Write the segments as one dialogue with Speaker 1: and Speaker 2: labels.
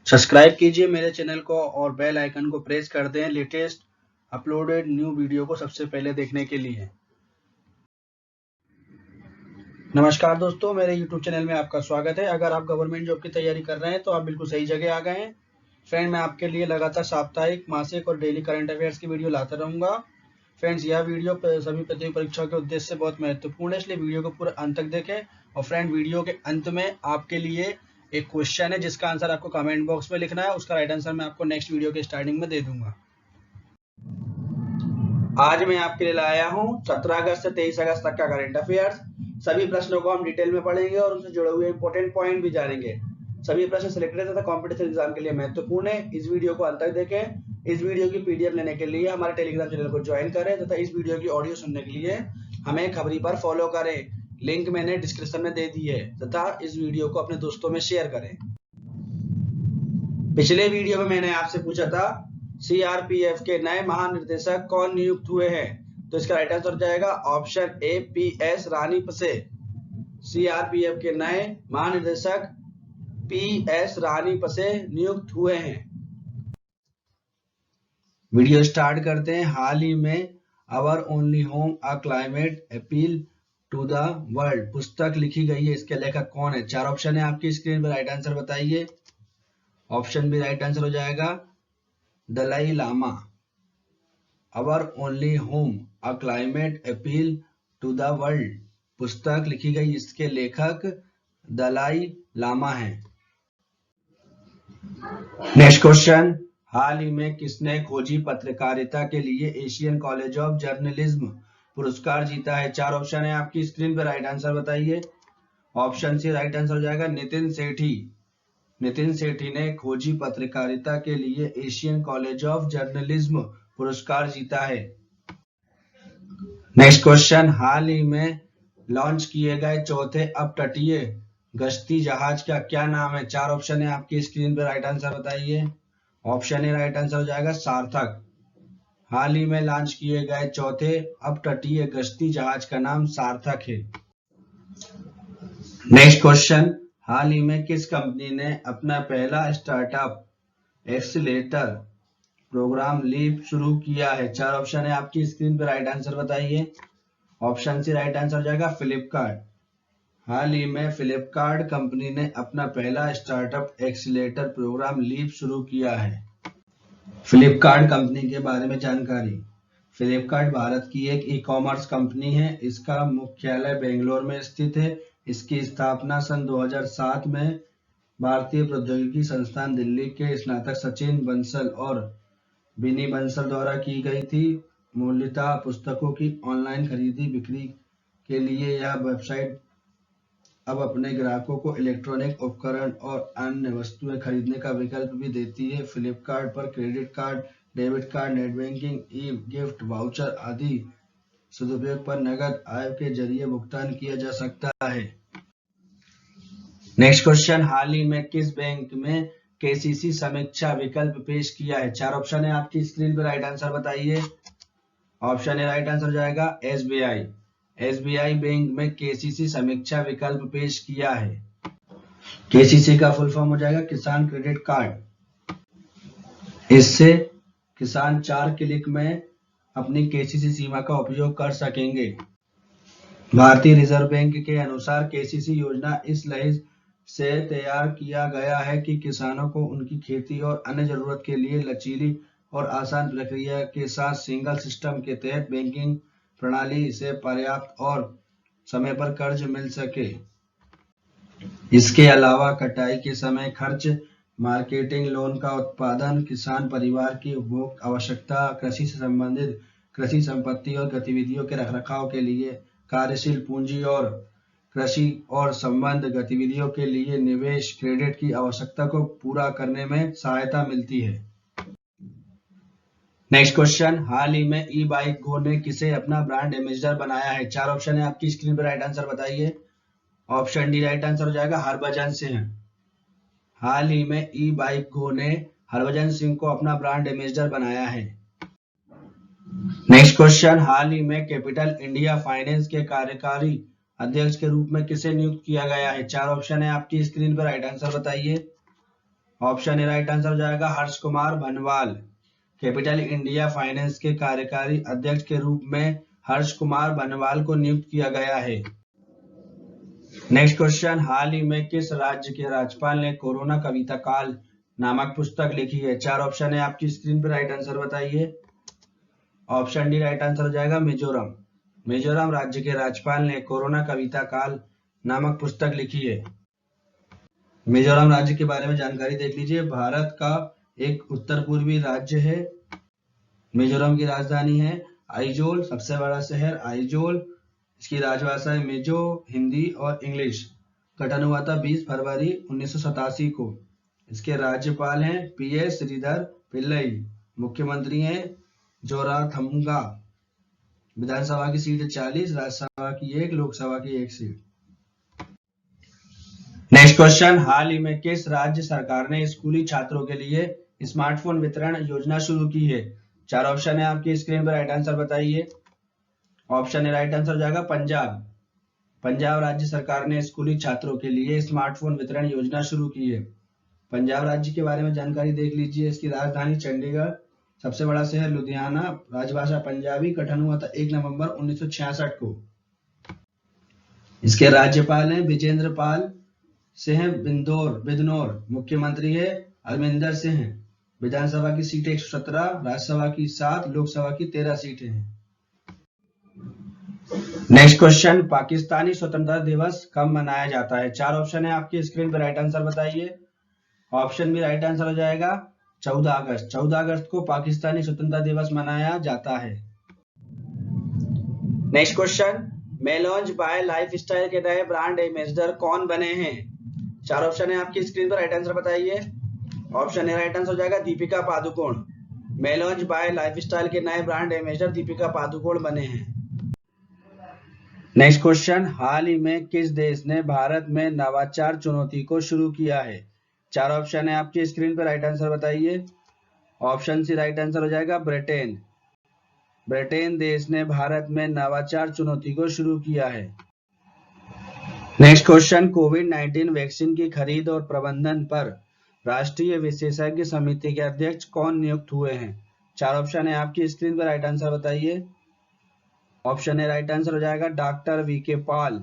Speaker 1: Subscribe कीजिए मेरे channel को और बेल आइकन को प्रेस कर दें लेटेस्ट अपलोडेड न्यू वीडियो को सबसे पहले देखने के लिए। नमस्कार दोस्तों, मेरे YouTube चैनल में आपका स्वागत है। अगर आप गवर्नमेंट जॉब की तैयारी कर रहे हैं तो आप बिल्कुल सही जगह आ गए हैं। फ्रेंड, मैं आपके लिए लगातार साप्ताहिक, मासिक और डेली करंट अफेयर्स की वीडियो लाता रहूंगा। फ्रेंड्स, यह वीडियो सभी प्रतियोगी परीक्षाओं के उद्देश्य से बहुत महत्वपूर्ण है, इसलिए वीडियो को पूरा अंत तक देखें। और फ्रेंड, वीडियो के अंत में आपके लिए एक क्वेश्चन है जिसका आंसर आपको कमेंट बॉक्स में लिखना है। उसका राइट आंसर मैं आपको नेक्स्ट वीडियो के स्टार्टिंग में दे दूंगा। आज मैं आपके लिए लाया हूं 17 अगस्त से 23 अगस्त तक का करंट अफेयर्स। सभी प्रश्नों को हम डिटेल में पढ़ेंगे और उनसे जुड़े हुए इंपॉर्टेंट पॉइंट भी जानेंगे। सभी प्रश्न सिलेक्टेड तथा कॉम्पिटिशन एग्जाम के लिए महत्वपूर्ण है। इस वीडियो को अंत तक देखें। इस वीडियो की पीडीएफ लेने के लिए हमारे टेलीग्राम चैनल को ज्वाइन करें तथा इस वीडियो की ऑडियो सुनने के लिए हमें खबरी पर फॉलो करें। लिंक मैंने डिस्क्रिप्शन में दे दी है तथा इस वीडियो को अपने दोस्तों में शेयर करें। पिछले वीडियो में मैंने आपसे पूछा था सीआरपीएफ के नए महानिदेशक कौन नियुक्त हुए हैं, तो इसका राइट आंसर हो जाएगा ऑप्शन ए पीएस रानीपसे। सीआरपीएफ के नए महानिदेशक पीएस रानीपसे नियुक्त हुए हैं। वीडियो स्टार्ट करते हैं। हाल ही में our only home a climate appeal to the world पुस्तक लिखी गई है, इसके लेखक कौन है? चार ऑप्शन है आपकी स्क्रीन पर, राइट आंसर बताइए। ऑप्शन बी राइट आंसर हो जाएगा Dalai Lama. Our only home a climate appeal to the world पुस्तक लिखी गई, इसके लेखक दलाई लामा हैं। नेक्स्ट क्वेश्चन, हाल ही में किसने खोजी पत्रकारिता के लिए एशियन कॉलेज ऑफ जर्नलिज्म पुरस्कार जीता है? चार ऑप्शन है आपकी स्क्रीन पर, राइट आंसर बताइए। ऑप्शन सी राइट आंसर हो जाएगा नितिन सेठी। नितिन सेठी ने खोजी पत्रकारिता के लिए एशियन कॉलेज ऑफ जर्नलिज्म पुरस्कार जीता है। नेक्स्ट क्वेश्चन, हाल ही में लॉन्च किए गए चौथे अपतटीय गश्ती जहाज का क्या नाम है? चार ऑप्शन है आपकी स्क्रीन पर, राइट आंसर बताइए। ऑप्शन ए राइट आंसर हो जाएगा सार्थक। हाल ही में लॉन्च किए गए चौथे अपतटीय गश्ती जहाज का नाम सार्थक है। नेक्स्ट क्वेश्चन, हाल ही में किस कंपनी ने अपना पहला स्टार्टअप एक्सीलेटर प्रोग्राम लीप शुरू किया है? चार ऑप्शन है आपकी स्क्रीन पर, राइट आंसर बताइए। ऑप्शन सी राइट आंसर हो जाएगा फ्लिपकार्ट। हाल ही में फ्लिपकार्ट कंपनी ने अपना पहला स्टार्टअप एक्सीलेटर प्रोग्राम लीप शुरू किया है। फ्लिपकार्ट कंपनी के बारे में जानकारी। फ्लिपकार्ट भारत की एक ई कॉमर्स कंपनी है। इसका मुख्यालय बेंगलोर में स्थित है। इसकी स्थापना सन 2007 में भारतीय प्रौद्योगिकी संस्थान दिल्ली के स्नातक सचिन बंसल और बिनी बंसल द्वारा की गई थी। मूलतः पुस्तकों की ऑनलाइन खरीदी बिक्री के लिए यह वेबसाइट अब अपने ग्राहकों को इलेक्ट्रॉनिक उपकरण और अन्य वस्तुएं खरीदने का विकल्प भी देती है। फ्लिपकार्ट पर credit card, debit card, net banking, e gift voucher आदि सदुपयोग पर नगद आय के जरिए भुगतान किया जा सकता है। नेक्स्ट क्वेश्चन, हाल ही में किस बैंक में केसीसी समीक्षा विकल्प पेश किया है? चार ऑप्शन है आपकी स्क्रीन पर, राइट आंसर बताइए। ऑप्शन ए राइट आंसर हो जाएगा एसबीआई। एसबीआई बैंक में केसीसी समीक्षा विकल्प पेश किया है। केसीसी का फुल फॉर्म हो जाएगा किसान क्रेडिट कार्ड। इससे किसान 4 क्लिक में अपनी केसीसी सीमा का उपयोग कर सकेंगे। भारतीय रिजर्व बैंक के अनुसार केसीसी योजना इस लहज से तैयार किया गया है कि किसानों को उनकी खेती और अन्य जरूरत के लिए लचीली और आसान प्रक्रिया के साथ सिंगल सिस्टम के तहत बैंकिंग प्रणाली से पर्याप्त और समय पर कर्ज मिल सके। इसके अलावा कटाई के समय खर्च, मार्केटिंग, लोन का उत्पादन, किसान परिवार की उपभोग आवश्यकता, कृषि से संबंधित कृषि संपत्ति और गतिविधियों के रखरखाव के लिए कार्यशील पूंजी और कृषि और संबद्ध गतिविधियों के लिए निवेश क्रेडिट की आवश्यकता को पूरा करने में सहायता मिलती है। नेक्स्ट क्वेश्चन, हाल ही में ई बाइक गो ने किसे अपना ब्रांड एम्बेसडर बनाया है? चार ऑप्शन है आपकी स्क्रीन पर, राइट आंसर बताइए। ऑप्शन डी राइट आंसर हो जाएगा हरभजन सिंह। हाल ही में ई बाइक गो ने हरभजन सिंह को अपना ब्रांड एम्बेसडर बनाया है। नेक्स्ट क्वेश्चन, हाल ही में कैपिटल इंडिया फाइनेंस के कार्यकारी अध्यक्ष के रूप में किसे नियुक्त किया गया है? चार ऑप्शन है आपकी स्क्रीन पर, राइट आंसर बताइए। ऑप्शन ए राइट आंसर हो जाएगा Harsh Kumar Bhanwal. Capital India Finance के कार्यकारी अध्यक्ष के रूप में हर्ष कुमार भनवाल को नियुक्त किया गया है। नेक्स्ट क्वेश्चन, हाल ही में किस राज्य के राज्यपाल ने कोरोना कविता काल नामक पुस्तक लिखी है? 4 ऑप्शन है आपकी स्क्रीन पर, राइट आंसर बताइए। ऑप्शन डी राइट आंसर हो जाएगा मिजोरम। मिजोरम राज्य के राज्यपाल ने कोरोना कविता काल नामक पुस्तक लिखी है। मिजोरम राज्य के बारे में जानकारी देख लीजिए। भारत का एक उत्तर पूर्वी राज्य है। मिजोरम की राजधानी है आइजोल, सबसे बड़ा शहर आइजोल। इसकी राजभाषा है मिजो, हिंदी और इंग्लिश। गठन हुआ था 20 फरवरी 1987 को। इसके राज्यपाल हैं PS श्रीधर पिल्लई। मुख्यमंत्री हैं जोराथमुगा। विधानसभा की सीट 40, राज्यसभा की 1, लोकसभा की 1 सीट। नेक्स्ट क्वेश्चन, हाल ही में किस राज्य सरकार ने स्कूली छात्रों के लिए स्मार्टफोन वितरण योजना शुरू की है? 4 ऑप्शन है आपकी स्क्रीन पर, राइट आंसर बताइए। ऑप्शन ए राइट आंसर हो जाएगा पंजाब। पंजाब राज्य सरकार ने स्कूली छात्रों के लिए स्मार्टफोन वितरण योजना शुरू की है। पंजाब राज्य के बारे में जानकारी देख लीजिए। इसकी राजधानी चंडीगढ़, सबसे बड़ा शहर लुधियाना, राजभाषा पंजाबी। गठन हुआ था 1 नवंबर 1966 को। इसके राज्यपाल हैं विजेंद्र पाल सिंह बिदनौर। मुख्यमंत्री है अमरिंदर सिंह। विधानसभा की सीटें 117, राज्यसभा की 7, लोकसभा की 13 सीटें हैं। नेक्स्ट क्वेश्चन, पाकिस्तानी स्वतंत्रता दिवस कब मनाया जाता है? 4 ऑप्शन है आपकी स्क्रीन पर, राइट आंसर बताइए। ऑप्शन बी राइट आंसर हो जाएगा 14 अगस्त। 14 अगस्त को पाकिस्तानी स्वतंत्रता दिवस मनाया जाता है। नेक्स्ट क्वेश्चन, मेलोंज बाय लाइफस्टाइल के नए ब्रांड एम्बेसडर कौन बने हैं? 4 ऑप्शन है आपकी स्क्रीन पर, राइट आंसर बताइए। ऑप्शन ए राइट आंसर हो जाएगा दीपिका पादुकोण। मेलोंज बाय लाइफस्टाइल के नए ब्रांड एम्बेसडर दीपिका पादुकोण बने हैं। नेक्स्ट क्वेश्चन, हाल ही में किस देश ने भारत में नवाचार चुनौती को शुरू किया है? 4 ऑप्शन है आपकी स्क्रीन पर, राइट आंसर बताइए। ऑप्शन सी राइट आंसर हो जाएगा ब्रिटेन। ब्रिटेन देश ने भारत में नवाचार चुनौती को शुरू किया है। नेक्स्ट क्वेश्चन, कोविड-19 वैक्सीन की खरीद और प्रबंधन पर राष्ट्रीय विशेषज्ञ समिति के अध्यक्ष कौन नियुक्त हुए हैं? 4 ऑप्शन है आपकी स्क्रीन पर, राइट आंसर बताइए। ऑप्शन ए राइट आंसर हो जाएगा डॉक्टर VK पॉल।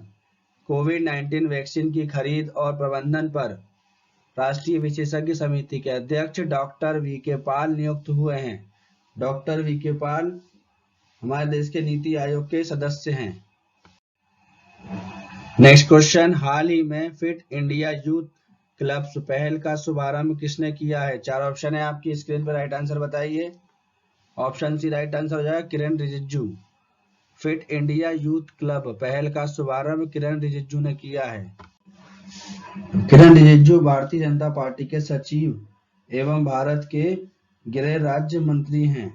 Speaker 1: कोविड-19 वैक्सीन की खरीद और प्रबंधन पर राष्ट्रीय विशेषज्ञ समिति के अध्यक्ष डॉक्टर VK पॉल नियुक्त हुए हैं। डॉक्टर VK पॉल हमारे देश के नीति आयोग के सदस्य हैं। नेक्स्ट क्वेश्चन, हाल ही में फिट इंडिया यूथ क्लब्स पहल का शुभारंभ किसने किया है? 4 ऑप्शन है आपकी स्क्रीन पर, राइट आंसर बताइए। ऑप्शन सी राइट आंसर हो जाएगा Kiran Rijiju. Fit India Youth Club पहल का शुभारंभ किरण रिजिजू ने किया है। किरण रिजिजू भारतीय जनता पार्टी के सचिव एवं भारत के गृह राज्य मंत्री हैं।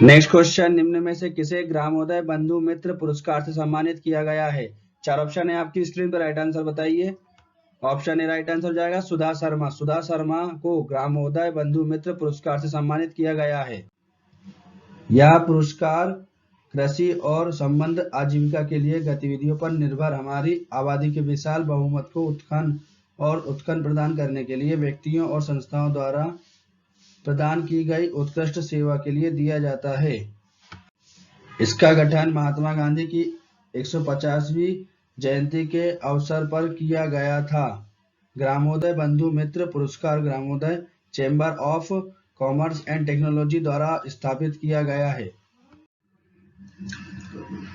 Speaker 1: नेक्स्ट क्वेश्चन, निम्न में से किसे ग्रामोदय बंधु मित्र पुरस्कार से सम्मानित किया गया है? 4 ऑप्शन है आपकी स्क्रीन पर, राइट आंसर बताइए। ऑप्शन ए राइट आंसर हो जाएगा सुधा शर्मा। सुधा शर्मा को ग्रामोदय बंधु मित्र पुरस्कार से सम्मानित किया गया है। यह पुरस्कार कृषि और संबद्ध आजीविका के लिए गतिविधियों पर निर्भर हमारी आबादी के विशाल बहुमत को उत्थान प्रदान करने के लिए व्यक्तियों और संस्थाओं द्वारा प्रदान की गई उत्कृष्ट सेवा के लिए दिया जाता है। इसका गठन महात्मा गांधी की 150वीं जयंती के अवसर पर किया गया था। ग्रामोदय बंधु मित्र पुरस्कार Gramodaya chamber of commerce and technology द्वारा स्थापित किया गया है।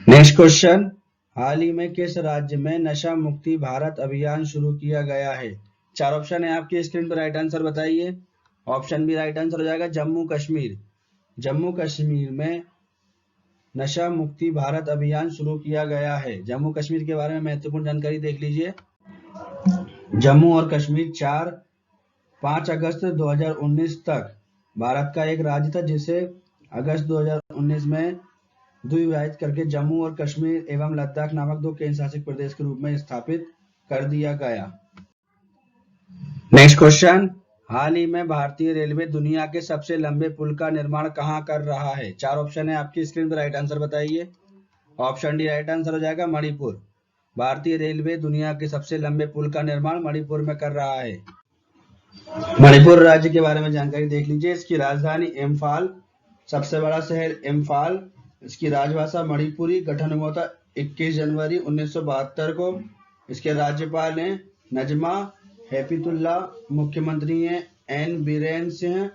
Speaker 1: नेक्स्ट क्वेश्चन, हाल ही में किस राज्य में नशा मुक्ति भारत अभियान शुरू किया गया है? 4 ऑप्शन है आपकी स्क्रीन पर, राइट आंसर बताइए। ऑप्शन बी राइट आंसर हो जाएगा जम्मू कश्मीर। जम्मू कश्मीर में नशा मुक्ति भारत अभियान शुरू किया गया है। जम्मू कश्मीर के बारे में महत्वपूर्ण जानकारी देख लीजिए। जम्मू और कश्मीर 5 अगस्त 2019 तक भारत का एक राज्य था, जिसे अगस्त 2019 में द्विभाजित करके जम्मू और कश्मीर एवं लद्दाख नामक 2 केंद्र शासित प्रदेश के रूप में स्थापित कर दिया गया। नेक्स्ट क्वेश्चन, हाल ही में भारतीय रेलवे दुनिया के सबसे लंबे पुल का निर्माण कहां कर रहा है? 4 ऑप्शन है आपकी स्क्रीन पर, राइट आंसर बताइए। ऑप्शन डी राइट आंसर हो जाएगा मणिपुर। भारतीय रेलवे दुनिया के सबसे लंबे पुल का निर्माण मणिपुर में कर रहा है। मणिपुर राज्य के बारे में जानकारी देख लीजिए। इसकी राजधानी इम्फाल, सबसे बड़ा शहर इम्फाल। इसकी राजभाषा मणिपुरी। गठन हुआ था 21 जनवरी 1972 को। इसके राज्यपाल हैं नजमा हेपतुल्ला। मुख्यमंत्री हैं एन बीरेन सिंह।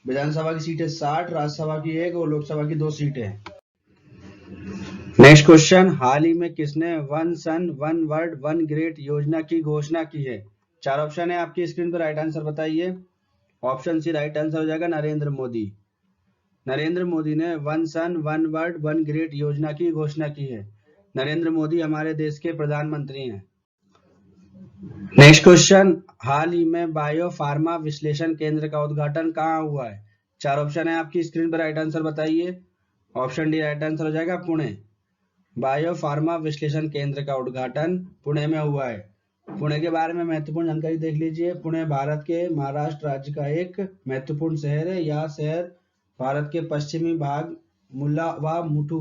Speaker 1: विधानसभा की सीटें 60, राज्यसभा की 1 और लोकसभा की 2 सीटें हैं। नेक्स्ट क्वेश्चन, हाल ही में किसने one sun one world one grade योजना की घोषणा की है? 4 ऑप्शन है आपकी स्क्रीन पर, राइट आंसर बताइए। ऑप्शन सी राइट आंसर हो जाएगा नरेंद्र मोदी। नरेंद्र मोदी ने one sun one world one grade योजना की घोषणा की है। नरेंद्र मोदी हमारे देश के प्रधानमंत्री हैं। नेक्स्ट क्वेश्चन, हाल ही में बायो फार्मा विश्लेषण केंद्र का उद्घाटन कहाँ हुआ है? 4 ऑप्शन है आपकी स्क्रीन पर, राइट आंसर बताइए। ऑप्शन डी राइट आंसर हो जाएगा पुणे। बायो फार्मा विश्लेषण केंद्र का उद्घाटन पुणे में हुआ है। पुणे के बारे में महत्वपूर्ण जानकारी देख लीजिए। पुणे भारत के महाराष्ट्र राज्य का एक महत्वपूर्ण शहर है। यह शहर भारत के पश्चिमी भाग मुल्ला व मुठू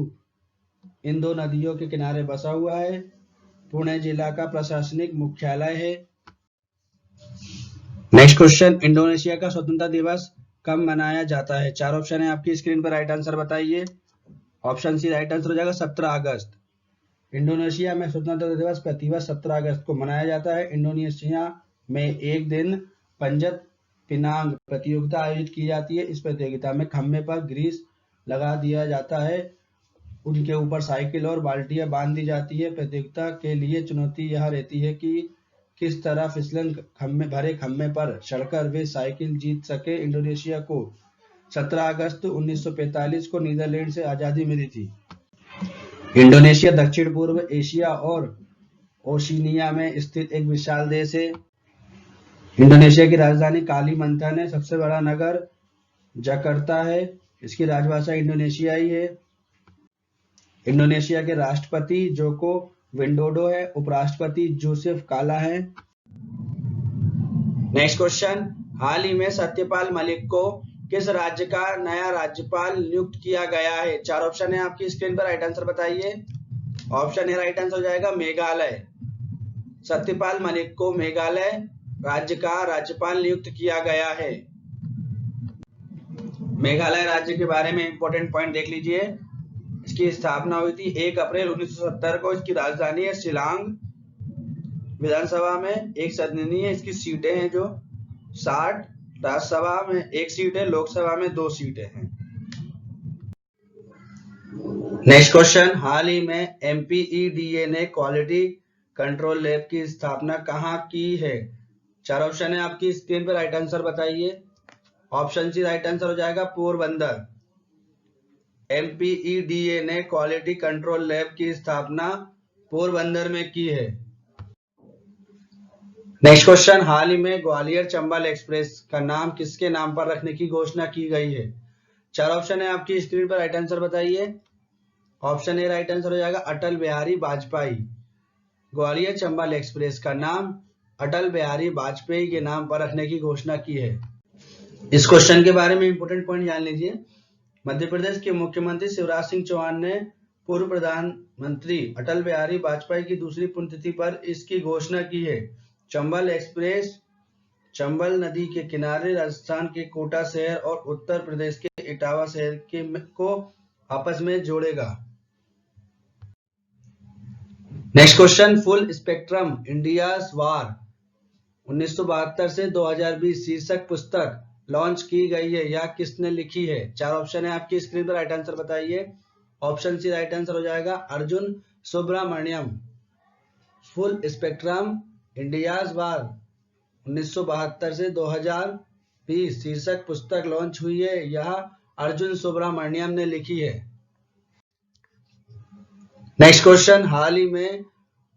Speaker 1: इन 2 नदियों के किनारे बसा हुआ है। पुणे जिला का प्रशासनिक मुख्यालय है। नेक्स्ट क्वेश्चन, इंडोनेशिया का स्वतंत्रता दिवस कब मनाया जाता है? 4 ऑप्शन है आपकी स्क्रीन पर, राइट आंसर बताइए। ऑप्शन सी राइट आंसर हो जाएगा 17 अगस्त। इंडोनेशिया में स्वतंत्रता दिवस प्रतिवर्ष 17 अगस्त को मनाया जाता है। इंडोनेशिया में एक दिन पंजत पिनांग प्रतियोगिता आयोजित की जाती है। इस प्रतियोगिता में खंभे पर ग्रीस लगा दिया जाता है, उनके ऊपर साइकिल और बाल्टियां बांध दी जाती है। प्रतियोगिता के लिए चुनौती यह रहती है कि किस तरह फिसलन भरे खंभे पर चढ़कर वे साइकिल जीत सके। इंडोनेशिया को 17 अगस्त 1945 को नीदरलैंड से आजादी मिली थी। इंडोनेशिया दक्षिण पूर्व एशिया और ओशिनिया में स्थित एक विशाल देश है। इंडोनेशिया की राजधानी कालीमंथन है। सबसे बड़ा नगर जकार्ता है। इसकी राजभाषा इंडोनेशियाई है। इंडोनेशिया के राष्ट्रपति जोको विडोडो है। उपराष्ट्रपति जोसेफ काला है। नेक्स्ट क्वेश्चन, हाल ही में सत्यपाल मलिक को किस राज्य का नया राज्यपाल नियुक्त किया गया है? 4 ऑप्शन है आपकी स्क्रीन पर, राइट आंसर बताइए। ऑप्शन ए राइट आंसर हो जाएगा मेघालय। सत्यपाल मलिक को मेघालय राज्य का राज्यपाल नियुक्त किया गया है। मेघालय राज्य के बारे में इंपॉर्टेंट पॉइंट देख लीजिए। इसकी स्थापना हुई थी 1 अप्रैल 1970 को। इसकी राजधानी है शिलांग। विधानसभा में 1 सदनीय इसकी सीटें हैं जो 60, राज्यसभा में 1 सीट है, लोकसभा में 2 सीटें हैं। नेक्स्ट क्वेश्चन, हाल ही में MPEDA ने क्वालिटी कंट्रोल लैब की स्थापना कहाँ की है? 4 ऑप्शन है आपकी स्क्रीन पर, राइट आंसर बताइए। ऑप्शन सी राइट आंसर हो जाएगा पोरबंदर। MPEDA ने क्वालिटी कंट्रोल लैब की स्थापना पोरबंदर में की है। नेक्स्ट क्वेश्चन, हाल ही में ग्वालियर चंबल एक्सप्रेस का नाम किसके नाम पर रखने की घोषणा की गई है? 4 ऑप्शन है आपकी स्क्रीन पर, राइट आंसर बताइए। ऑप्शन ए राइट आंसर हो जाएगा अटल बिहारी वाजपेयी। ग्वालियर चंबल एक्सप्रेस का नाम अटल बिहारी वाजपेयी के नाम पर रखने की घोषणा की है। इस क्वेश्चन के बारे में इंपोर्टेंट पॉइंट जान लीजिए। मध्य प्रदेश के मुख्यमंत्री शिवराज सिंह चौहान ने पूर्व प्रधानमंत्री अटल बिहारी वाजपेयी की दूसरी पुण्यतिथि पर इसकी घोषणा की है। चंबल एक्सप्रेस चंबल नदी के किनारे राजस्थान के कोटा शहर और उत्तर प्रदेश के इटावा शहर को आपस में जोड़ेगा। Next question, full spectrum India's war 1972 से 2020 शीर्षक पुस्तक लॉन्च की गई है, या किसने लिखी है? 4 ऑप्शन है आपकी स्क्रीन पर, राइट आंसर बताइए। ऑप्शन सी राइट आंसर हो जाएगा Arjun Subramaniam. Full spectrum India's war 1972 से 2020 शीर्षक पुस्तक लॉन्च हुई है, यह अर्जुन सुब्रमण्यम ने लिखी है। नेक्स्ट क्वेश्चन, हाल ही में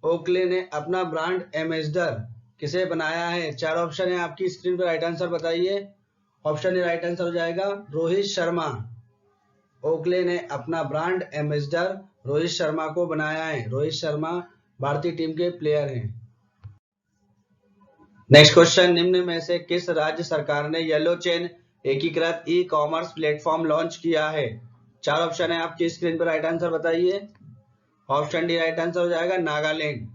Speaker 1: ओकले ने अपना ब्रांड एम्बेसडर किसे बनाया है? 4 ऑप्शन है आपकी स्क्रीन पर, राइट आंसर बताइए। ऑप्शन ए राइट आंसर हो जाएगा रोहित शर्मा। ओकले ने अपना ब्रांड एम्बेसडर रोहित शर्मा को बनाया है। रोहित शर्मा भारतीय टीम के प्लेयर हैं। नेक्स्ट क्वेश्चन, निम्न में से किस राज्य सरकार ने येलो चेन एकीकृत ई-कॉमर्स प्लेटफॉर्म लॉन्च किया है? 4 ऑप्शन है आपकी स्क्रीन पर, राइट आंसर बताइए। ऑप्शन डी राइट आंसर हो जाएगा नागालैंड।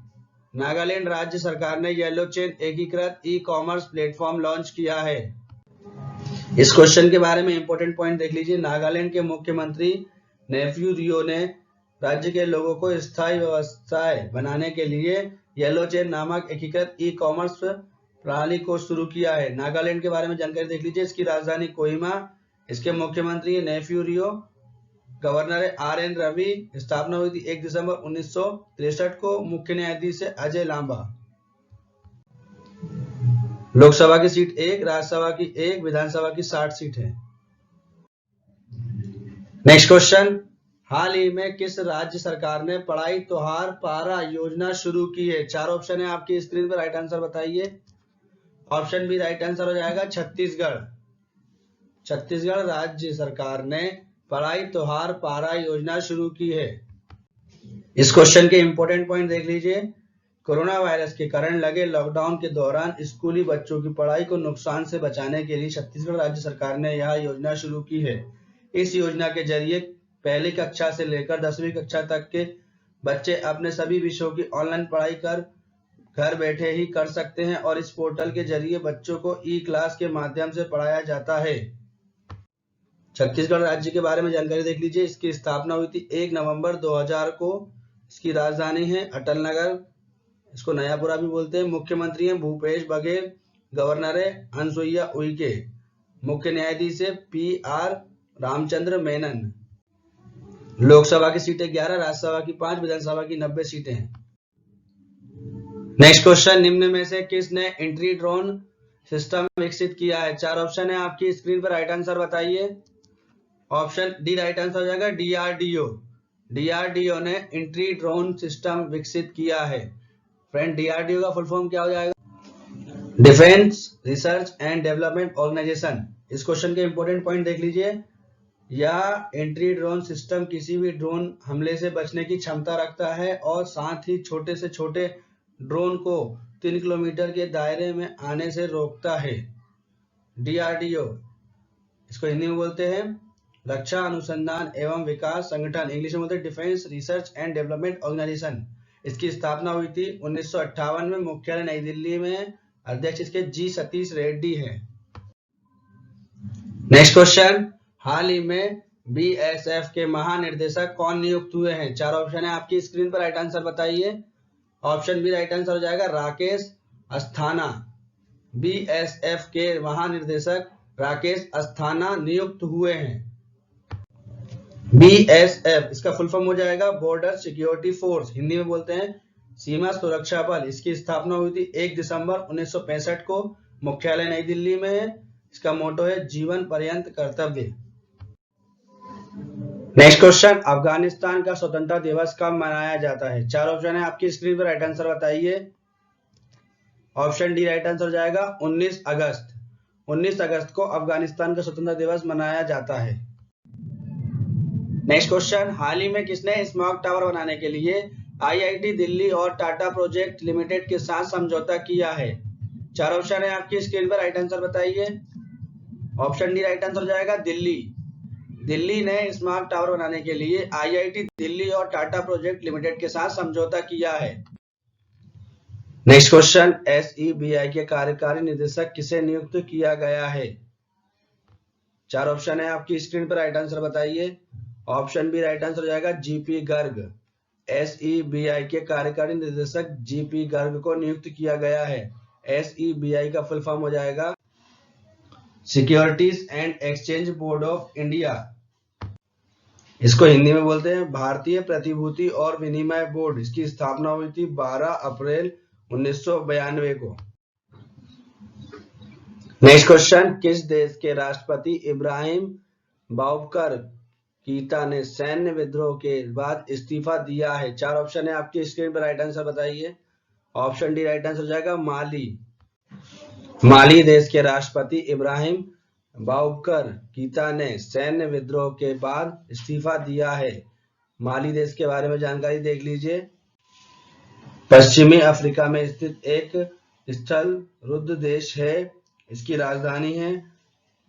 Speaker 1: नागालैंड राज्य सरकार ने येलो चेन एकीकृत ई कॉमर्स प्लेटफॉर्म लॉन्च किया है। इस क्वेश्चन के बारे में इंपॉर्टेंट पॉइंट देख लीजिए। नागालैंड के मुख्यमंत्री नेफ्यू रियो ने राज्य के लोगों को स्थायी व्यवस्थाएं बनाने के लिए येलो चेन नामक एकीकृत ई कॉमर्स प्रणाली को शुरू किया है। नागालैंड के बारे में जानकारी देख लीजिए। इसकी राजधानी कोहिमा, इसके मुख्यमंत्री नेफ्यू रियो, गवर्नर RN रवि। स्थापना हुई थी 1 दिसंबर 1963 को। मुख्य न्यायाधीश है अजय लांबा। लोकसभा की सीट 1, राज्यसभा की 1, विधानसभा की 60 सीट है। नेक्स्ट क्वेश्चन, हाल ही में किस राज्य सरकार ने पढ़ाई त्योहार पारा योजना शुरू की है? 4 ऑप्शन है आपकी स्क्रीन पर, राइट आंसर बताइए। ऑप्शन बी राइट आंसर हो जाएगा छत्तीसगढ़। छत्तीसगढ़ राज्य सरकार ने पढ़ाई त्योहार पारा योजना शुरू की है। इस क्वेश्चन के इंपॉर्टेंट पॉइंट देख लीजिए। कोरोना वायरस के कारण लगे लॉकडाउन के दौरान स्कूली बच्चों की पढ़ाई को नुकसान से बचाने के लिए छत्तीसगढ़ राज्य सरकार ने यह योजना शुरू की है। इस योजना के जरिए पहली कक्षा से लेकर 10वीं कक्षा तक के बच्चे अपने सभी विषयों की ऑनलाइन पढ़ाई कर घर बैठे ही कर सकते हैं और इस पोर्टल के जरिए बच्चों को ई क्लास के माध्यम से पढ़ाया जाता है। छत्तीसगढ़ राज्य के बारे में जानकारी देख लीजिए। इसकी स्थापना हुई थी 1 नवंबर 2000 को। इसकी राजधानी है अटल नगर, इसको नयापुरा भी बोलते हैं। मुख्यमंत्री हैं भूपेश बघेल, गवर्नर है अनसुईया उइके, मुख्य न्यायाधीश है PR रामचंद्र मेनन। लोकसभा की सीटें 11, राज्यसभा की 5, विधानसभा की 90 सीटें हैं। नेक्स्ट क्वेश्चन, निम्न में से किसने एंट्री ड्रोन सिस्टम विकसित किया है? 4 ऑप्शन है आपकी स्क्रीन पर, राइट आंसर बताइए। ऑप्शन डी राइट आंसर हो जाएगा DRDO। DRDO ने एंट्री ड्रोन सिस्टम विकसित किया है। फ्रेंड, DRDO का फुल फॉर्म क्या हो जाएगा? Defence research and development organisation. इस क्वेश्चन के इंपॉर्टेंट पॉइंट देख लीजिए। यह एंट्री ड्रोन सिस्टम किसी भी ड्रोन हमले से बचने की क्षमता रखता है और साथ ही छोटे से छोटे ड्रोन को 3 किलोमीटर के दायरे में आने से रोकता है। DRDO, इसको हिंदी में बोलते हैं रक्षा अनुसंधान एवं विकास संगठन, इंग्लिश में बोलते हैं defence research and development organisation. इसकी स्थापना हुई थी 1958 में। मुख्यालय नई दिल्ली में। अध्यक्ष इसके G सतीश रेड्डी है। नेक्स्ट क्वेश्चन, हाल ही में BSF के महानिर्देशक कौन नियुक्त हुए हैं? 4 ऑप्शन है आपकी स्क्रीन पर, राइट आंसर बताइए। ऑप्शन बी राइट आंसर हो जाएगा राकेश अस्थाना। BSF के महानिर्देशक राकेश अस्थाना नियुक्त हुए हैं। BSF, इसका फुल फॉर्म हो जाएगा बॉर्डर सिक्योरिटी फोर्स, हिंदी में बोलते हैं सीमा सुरक्षा बल। इसकी स्थापना हुई थी 1 दिसंबर 1965 को। मुख्यालय नई दिल्ली में है। इसका मोटो है जीवन पर्यंत कर्तव्य। नेक्स्ट क्वेश्चन, अफगानिस्तान का स्वतंत्रता दिवस कब मनाया जाता है? 4 ऑप्शन है आपकी स्क्रीन पर, राइट आंसर बताइए। ऑप्शन डी राइट आंसर हो जाएगा 19 अगस्त। 19 अगस्त को अफगानिस्तान का स्वतंत्रता दिवस मनाया जाता है। नेक्स्ट क्वेश्चन, हाल ही में किसने स्मार्ट टावर बनाने के लिए IIT दिल्ली और टाटा प्रोजेक्ट लिमिटेड के साथ समझौता किया है? 4 ऑप्शन है आपकी स्क्रीन पर, राइट आंसर बताइए। ऑप्शन डी राइट आंसर हो जाएगा दिल्ली। दिल्ली ने स्मार्ट टावर बनाने के लिए IIT दिल्ली और टाटा प्रोजेक्ट लिमिटेड के साथ समझौता किया है। नेक्स्ट क्वेश्चन, SEBI के कार्यकारी निदेशक किसे नियुक्त किया गया है? 4 ऑप्शन है आपकी स्क्रीन पर, राइट आंसर बताइए। ऑप्शन बी राइट आंसर हो जाएगा GP गर्ग। SEBI के कार्यकारी निदेशक GP गर्ग को नियुक्त किया गया है। SEBI का फुल फॉर्म हो जाएगा securities and exchange board of India. इसको हिंदी में बोलते हैं भारतीय प्रतिभूति और विनिमय बोर्ड। इसकी स्थापना हुई थी 12 अप्रैल 1992 को। नेक्स्ट क्वेश्चन, किस देश के राष्ट्रपति इब्राहिम बाउबकर कीता ने सैन्य विद्रोह के बाद इस्तीफा दिया है? 4 ऑप्शन है आपकी स्क्रीन पर, राइट आंसर बताइए। ऑप्शन डी राइट आंसर हो जाएगा माली। माली देश के राष्ट्रपति इब्राहिम बाउबकर कीता ने सैन्य विद्रोह के बाद इस्तीफा दिया है। माली देश के बारे में जानकारी देख लीजिए। पश्चिमी अफ्रीका में स्थित एक स्थल रुद्ध देश है। इसकी राजधानी है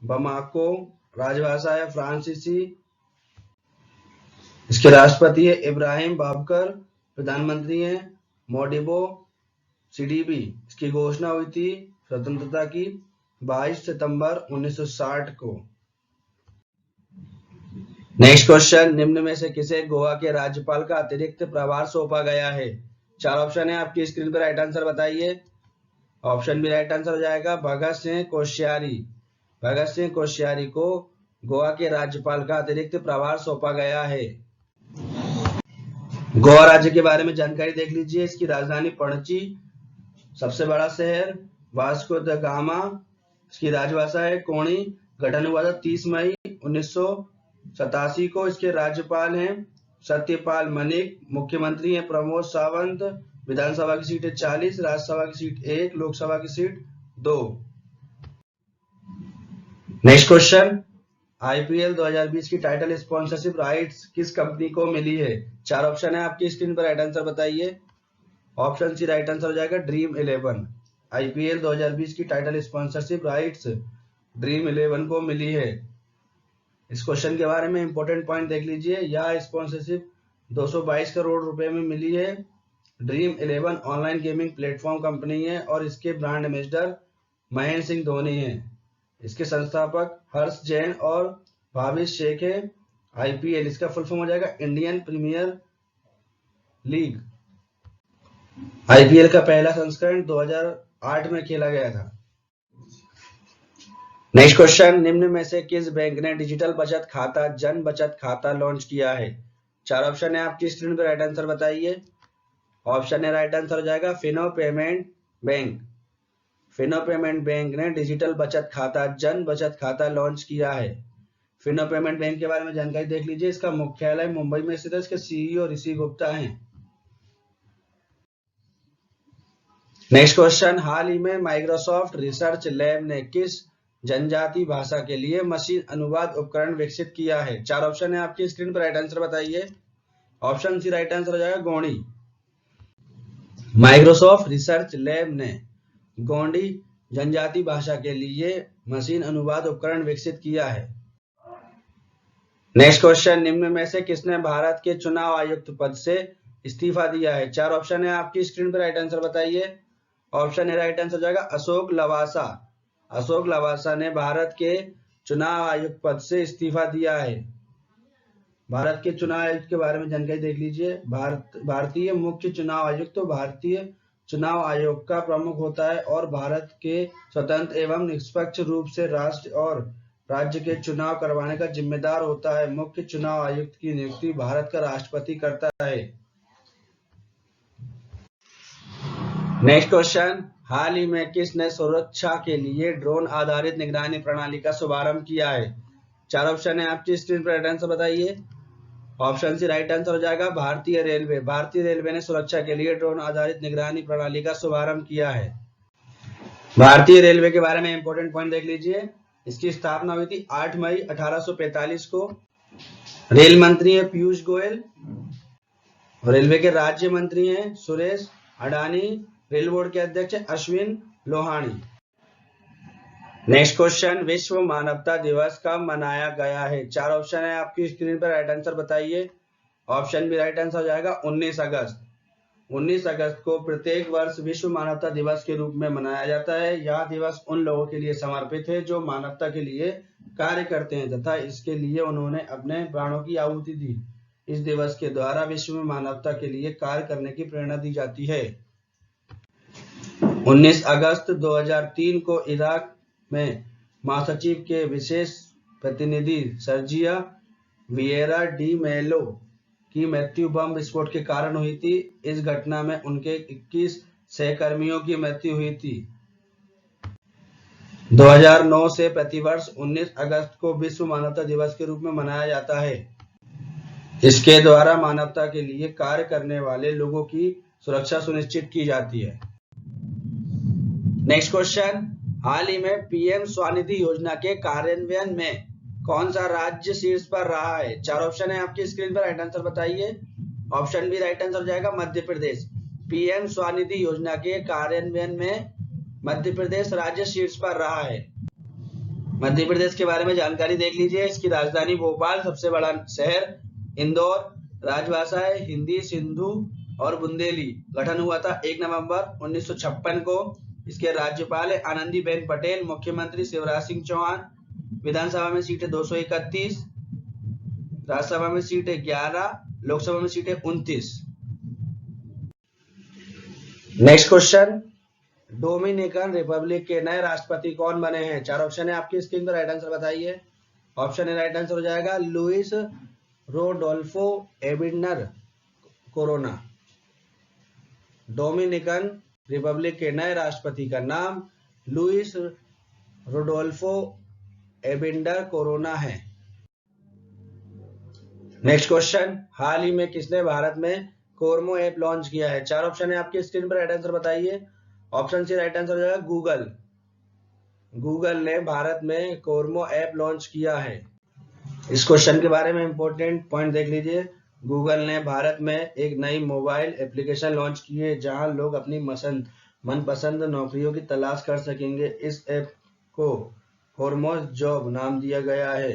Speaker 1: बमाको। राजभाषा है फ्रांसीसी। इसके राष्ट्रपति है इब्राहिम बाउबकर। प्रधानमंत्री है मोडिबो CDB इसकी घोषणा हुई थी स्वतंत्रता की 22 सितंबर 1960 को। नेक्स्ट क्वेश्चन, निम्न में से किसे गोवा के राज्यपाल का अतिरिक्त प्रभार सौंपा गया है? 4 ऑप्शन है आपकी स्क्रीन पर, राइट आंसर बताइए। ऑप्शन बी राइट आंसर हो जाएगा भगत सिंह कोश्यारी। भगत सिंह कोश्यारी को गोवा के राज्यपाल का अतिरिक्त प्रभार सौंपा गया है। गोवा राज्य के बारे में जानकारी देख लीजिए। इसकी राजधानी पणजी, सबसे बड़ा शहर वास्को द गामा, इसकी राजभाषा है कोणी, गठन हुआ था 30 मई 1987 को। इसके राज्यपाल हैं सत्यपाल मलिक, मुख्यमंत्री हैं प्रमोद सावंत, विधानसभा की सीट है 40, राज्यसभा की सीट 1, लोकसभा की सीट 2। नेक्स्ट क्वेश्चन, IPL 2020 की टाइटल स्पॉन्सरशिप राइट्स किस कंपनी को मिली है? 4 ऑप्शन है आपकी स्क्रीन पर, राइट आंसर बताइए। ऑप्शन सी राइट आंसर हो जाएगा ड्रीम 11। IPL 2020 की टाइटल स्पॉन्सरशिप राइट्स ड्रीम 11 को मिली है। इस क्वेश्चन के बारे में इंपॉर्टेंट पॉइंट देख लीजिए। यह स्पॉन्सरशिप 222 करोड़ रुपए में मिली है। Dream 11 online gaming platform company है और इसके ब्रांड एम्बेसडर महेंद्र सिंह धोनी हैं। इसके संस्थापक हर्ष जैन और भाविश शेख है। IPL इसका फुल फॉर्म हो जाएगा इंडियन प्रीमियर लीग। IPL का पहला संस्करण 2008 में खेला गया था। नेक्स्ट क्वेश्चन, निम्न में से किस बैंक ने डिजिटल बचत खाता जन बचत खाता लॉन्च किया है? 4 ऑप्शन है आपकी स्क्रीन पर, राइट आंसर बताइए। ऑप्शन है राइट आंसर हो जाएगा Fino payment bank. Fino payment bank ने डिजिटल बचत खाता जन बचत खाता लॉन्च किया है। फिनो पेमेंट बैंक के बारे में जानकारी देख लीजिए। इसका मुख्यालय मुंबई में स्थित है। इसके CEO ऋषि गुप्ता हैं। नेक्स्ट क्वेश्चन, हाल ही में माइक्रोसॉफ्ट रिसर्च लैब ने किस जनजाति भाषा के लिए मशीन अनुवाद उपकरण विकसित किया है? 4 ऑप्शन है आपकी स्क्रीन पर, राइट आंसर बताइए। ऑप्शन सी राइट आंसर हो जाएगा गोंडी। माइक्रोसॉफ्ट रिसर्च लैब ने गोंडी जनजाति भाषा के लिए मशीन अनुवाद उपकरण विकसित किया है। नेक्स्ट क्वेश्चन, निम्न में से किसने भारत के चुनाव आयुक्त पद से इस्तीफा दिया है? 4 ऑप्शन है आपकी स्क्रीन पर, राइट आंसर बताइए। ऑप्शन ए राइट आंसर हो जाएगा अशोक लवासा। अशोक लवासा ने भारत के चुनाव आयुक्त पद से इस्तीफा दिया है। भारत के चुनाव आयुक्त के बारे में जानकारी देख लीजिए। भारतीय मुख्य चुनाव आयुक्त तो भारतीय चुनाव आयोग का प्रमुख होता है और भारत के स्वतंत्र एवं निष्पक्ष रूप से राष्ट्र और राज्य के चुनाव करवाने का जिम्मेदार होता है। मुख्य चुनाव आयुक्त की नियुक्ति भारत का राष्ट्रपति करता है। नेक्स्ट क्वेश्चन, हाल ही में किसने सुरक्षा के लिए ड्रोन आधारित निगरानी प्रणाली का शुभारंभ किया है? 4 ऑप्शन है आपकी स्क्रीन पर, राइट आंसर बताइए। ऑप्शन सी राइट आंसर हो जाएगा भारतीय रेलवे। भारतीय रेलवे ने सुरक्षा के लिए ड्रोन आधारित निगरानी प्रणाली का शुभारंभ किया है। भारतीय रेलवे के बारे में इंपॉर्टेंट पॉइंट देख लीजिए। इसकी स्थापना हुई थी 8 मई 1845 को। रेल मंत्री है पीयूष गोयल। रेलवे के राज्य मंत्री हैं सुरेश अडानी। रेल बोर्ड के अध्यक्ष अश्विन लोहानी। नेक्स्ट क्वेश्चन, विश्व मानवता दिवस कब मनाया गया है? 4 ऑप्शन है आपकी स्क्रीन पर, राइट आंसर बताइए। ऑप्शन बी राइट आंसर हो जाएगा 19 अगस्त। 19 अगस्त को प्रत्येक वर्ष विश्व मानवता दिवस के रूप में मनाया जाता है। यह दिवस उन लोगों के लिए समर्पित है जो मानवता के लिए कार्य करते हैं तथा इसके लिए उन्होंने अपने प्राणों की आहुति दी। इस दिवस के द्वारा विश्व में मानवता के लिए कार्य करने की प्रेरणा दी जाती है। 19 अगस्त 2003 को इराक में महासचिव के विशेष प्रतिनिधि सर्जिया विएरा डी मेलो की मृत्यु बम विस्फोट के कारण हुई थी। इस घटना में उनके 21 सहकर्मियों की मृत्यु हुई थी। 2009 से प्रतिवर्ष 19 अगस्त को विश्व मानवता दिवस के रूप में मनाया जाता है। इसके द्वारा मानवता के लिए कार्य करने वाले लोगों की सुरक्षा सुनिश्चित की जाती है। नेक्स्ट क्वेश्चन, हाल ही में PM स्वनिधि योजना के कार्यान्वयन में कौन सा राज्य शीर्ष पर रहा है? 4 ऑप्शन है आपकी स्क्रीन पर, राइट आंसर बताइए। ऑप्शन बी राइट आंसर हो जाएगा मध्य प्रदेश। PM स्वनिधि योजना के कार्यान्वयन में मध्य प्रदेश राज्य शीर्ष पर रहा है। मध्य प्रदेश के बारे में जानकारी देख लीजिए। इसकी राजधानी भोपाल, सबसे बड़ा शहर इंदौर, राजभाषा है हिंदी, सिंधु और बुंदेली गठन हुआ था 1 नवंबर 1956 को। इसके राज्यपाल है आनंदीबेन पटेल, मुख्यमंत्री शिवराज सिंह चौहान, विधानसभा में सीटें 231, राज्यसभा में सीटें 11, लोकसभा में सीटें 29। नेक्स्ट क्वेश्चन, डोमिनिकन रिपब्लिक के नए राष्ट्रपति कौन बने हैं? 4 ऑप्शन है आपकी स्क्रीन पर, राइट आंसर बताइए। ऑप्शन ए राइट आंसर हो जाएगा Luis Rodolfo Abinader Corona. Dominican Republic के नए राष्ट्रपति का नाम लुइस रोडोल्फो एबिनर कोरोना है। नेक्स्ट क्वेश्चन, हाल ही में किसने भारत में कोरमो ऐप लॉन्च किया है? 4 ऑप्शन है आपकी स्क्रीन पर, राइट आंसर बताइए। ऑप्शन सी राइट आंसर हो जाएगा गूगल। गूगल ने भारत में कोरमो ऐप लॉन्च किया है। इस क्वेश्चन के बारे में इंपॉर्टेंट पॉइंट देख लीजिए। गूगल ने भारत में एक नई मोबाइल एप्लीकेशन लॉन्च की है जहां लोग अपनी मनपसंद नौकरियों की तलाश कर सकेंगे। इस ऐप को कोरमो जॉब नाम दिया गया है।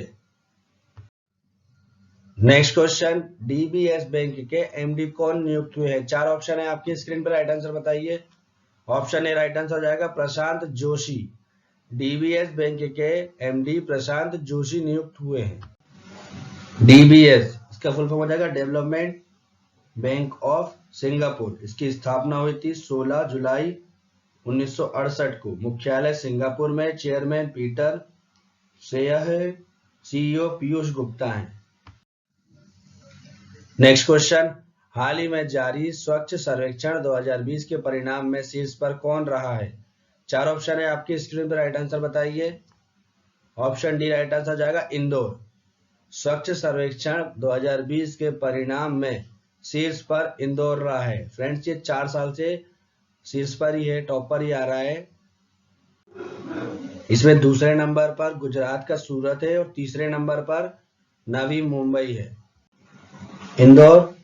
Speaker 1: नेक्स्ट क्वेश्चन, डीबीएस बैंक के एमडी कौन नियुक्त हुए हैं? 4 ऑप्शन है आपकी स्क्रीन पर, राइट आंसर बताइए। ऑप्शन ए राइट आंसर हो जाएगा प्रशांत जोशी। डीबीएस बैंक के एमडी प्रशांत जोशी नियुक्त हुए हैं। डीबीएस इसका फुल फॉर्म हो जाएगा डेवलपमेंट बैंक ऑफ सिंगापुर। इसकी स्थापना हुई थी 16 जुलाई 1968 को। मुख्यालय सिंगापुर में। Chairman Peter Seah, CEO Piyush Gupta हैं। नेक्स्ट क्वेश्चन, हाल ही में जारी स्वच्छ सर्वेक्षण 2020 के परिणाम में शीर्ष पर कौन रहा है? 4 ऑप्शन है आपकी स्क्रीन पर, राइट आंसर बताइए। ऑप्शन डी राइट आंसर जाएगा इंदौर। स्वच्छ सर्वेक्षण 2020 के परिणाम में शीर्ष पर इंदौर रहा है। फ्रेंड्स, ये 4 साल से शीर्ष पर ही है, टॉप पर ही आ रहा है। इसमें दूसरे नंबर पर गुजरात का सूरत है और तीसरे नंबर पर नवी मुंबई है। इंदौर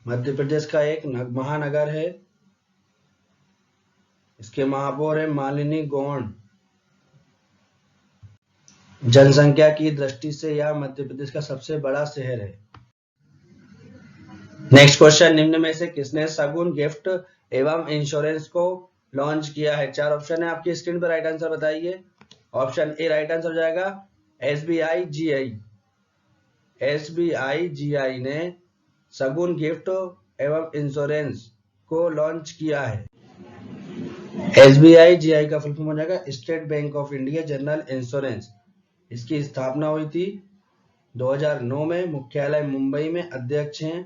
Speaker 1: मध्य प्रदेश का एक महानगर है। इसके महापौर है मालिनी गौड़। जनसंख्या की दृष्टि से यह मध्य प्रदेश का सबसे बड़ा शहर है। नेक्स्ट क्वेश्चन, निम्न में से किसने शगुन गिफ्ट एवं इंश्योरेंस को लॉन्च किया है? 4 ऑप्शन है आपकी स्क्रीन पर, राइट आंसर बताइए। ऑप्शन ए राइट आंसर हो जाएगा एसबीआई जीआई। एसबीआई जीआई ने शगुन गिफ्ट एवं इंश्योरेंस को लॉन्च किया है। एसबीआई जीआई का फुल फॉर्म हो जाएगा state bank of India general insurance. इसकी स्थापना हुई थी 2009 में। मुख्यालय मुंबई में। अध्यक्ष हैं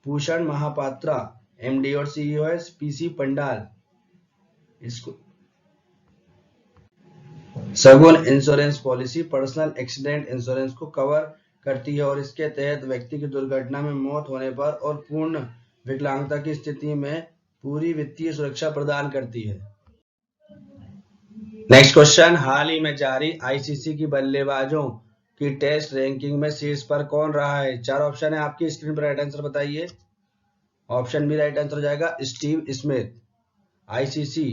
Speaker 1: भूषण महापात्रा। एमडी और सीईओ है पीसी पंडाल। इसको Shagun insurance policy personal accident insurance को कवर करती है और इसके तहत व्यक्ति की दुर्घटना में मौत होने पर और पूर्ण विकलांगता की स्थिति में पूरी वित्तीय सुरक्षा प्रदान करती है। नेक्स्ट क्वेश्चन, हाल ही में जारी आईसीसी की बल्लेबाजों की टेस्ट रैंकिंग में शीर्ष पर कौन रहा है? 4 ऑप्शन है आपकी स्क्रीन पर, राइट आंसर बताइए। ऑप्शन बी राइट आंसर हो जाएगा स्टीव स्मिथ। आईसीसी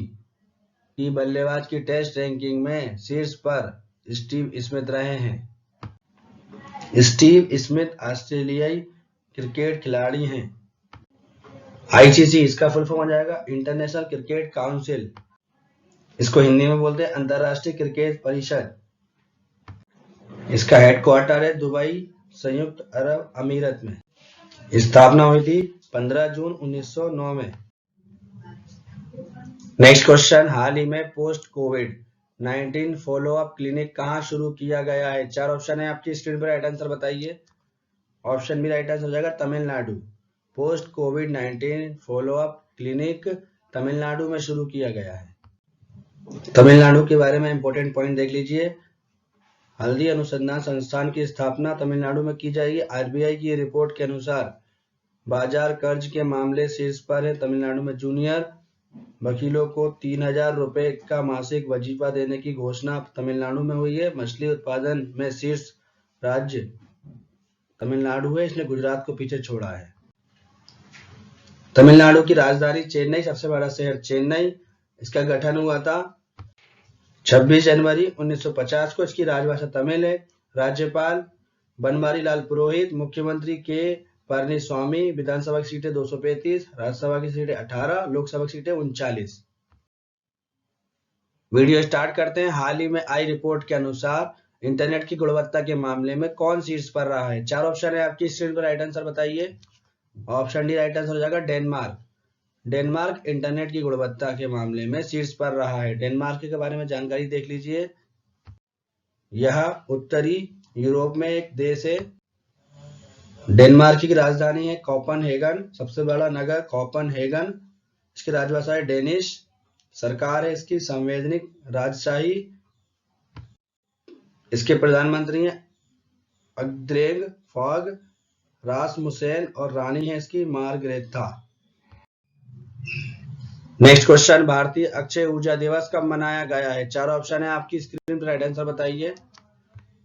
Speaker 1: की बल्लेबाज की टेस्ट रैंकिंग में शीर्ष पर स्टीव स्मिथ रहे हैं। स्टीव स्मिथ ऑस्ट्रेलियाई क्रिकेट खिलाड़ी हैं। आईसीसी इसका फुल फॉर्म हो जाएगा इंटरनेशनल क्रिकेट काउंसिल। इसको हिंदी में बोलते हैं अंतरराष्ट्रीय क्रिकेट परिषद। इसका हेडक्वार्टर है दुबई, संयुक्त अरब अमीरत में। स्थापना हुई थी 15 जून 1909 में। नेक्स्ट क्वेश्चन, हाल ही में पोस्ट कोविड-19 फॉलोअप क्लिनिक कहां शुरू किया गया है? 4 ऑप्शन है आपकी स्क्रीन पर, राइट आंसर बताइए। ऑप्शन बी राइट आंसर हो जाएगा तमिलनाडु। पोस्ट कोविड-19 फॉलोअप क्लिनिक तमिलनाडु में शुरू किया गया है। तमिलनाडु के बारे में इंपॉर्टेंट पॉइंट देख लीजिए। हल्दी अनुसंधान संस्थान की स्थापना तमिलनाडु में की जाएगी। आरबीआई की रिपोर्ट के अनुसार बाजार कर्ज के मामले शीर्ष पर है। तमिलनाडु में जूनियर वकीलों को 3000 रुपए का मासिक वजीफा देने की घोषणा तमिलनाडु में हुई है। मछली उत्पादन में शीर्ष राज्य तमिलनाडु है, इसने गुजरात को पीछे छोड़ा है। तमिलनाडु की राजधानी चेन्नई, सबसे बड़ा शहर चेन्नई। इसका गठन हुआ था 26 जनवरी 1950 को। इसकी राजभाषा तमिल है। राज्यपाल बनवारीलाल पुरोहित, मुख्यमंत्री के पळनीस्वामी। विधानसभा की सीटें 235, राज्यसभा की सीटें 18, लोकसभा की सीटें 39। वीडियो स्टार्ट करते हैं। हाल ही में आई रिपोर्ट के अनुसार इंटरनेट की गुणवत्ता के मामले में कौन शीर्ष पर रहा है? 4 ऑप्शन है आपकी स्क्रीन पर, राइट आंसर बताइए। ऑप्शन डी राइट आंसर हो जाएगा डेनमार्क। डेनमार्क इंटरनेट की गुणवत्ता के मामले में शीर्ष पर रहा है। डेनमार्क के बारे में जानकारी देख लीजिए। यह उत्तरी यूरोप में एक देश है। डेनमार्क की राजधानी है कोपेनहेगन, सबसे बड़ा नगर कोपेनहेगन। इसकी राजभाषा है डेनिश। सरकार है इसकी संवैधानिक राजशाही। इसके प्रधानमंत्री हैं अंद्रेज फोग रासमुसेन और रानी है इसकी मार्गरेथा। नेक्स्ट क्वेश्चन, भारतीय अक्षय ऊर्जा दिवस कब मनाया गया है? 4 ऑप्शन है आपकी स्क्रीन पर, राइट आंसर बताइए।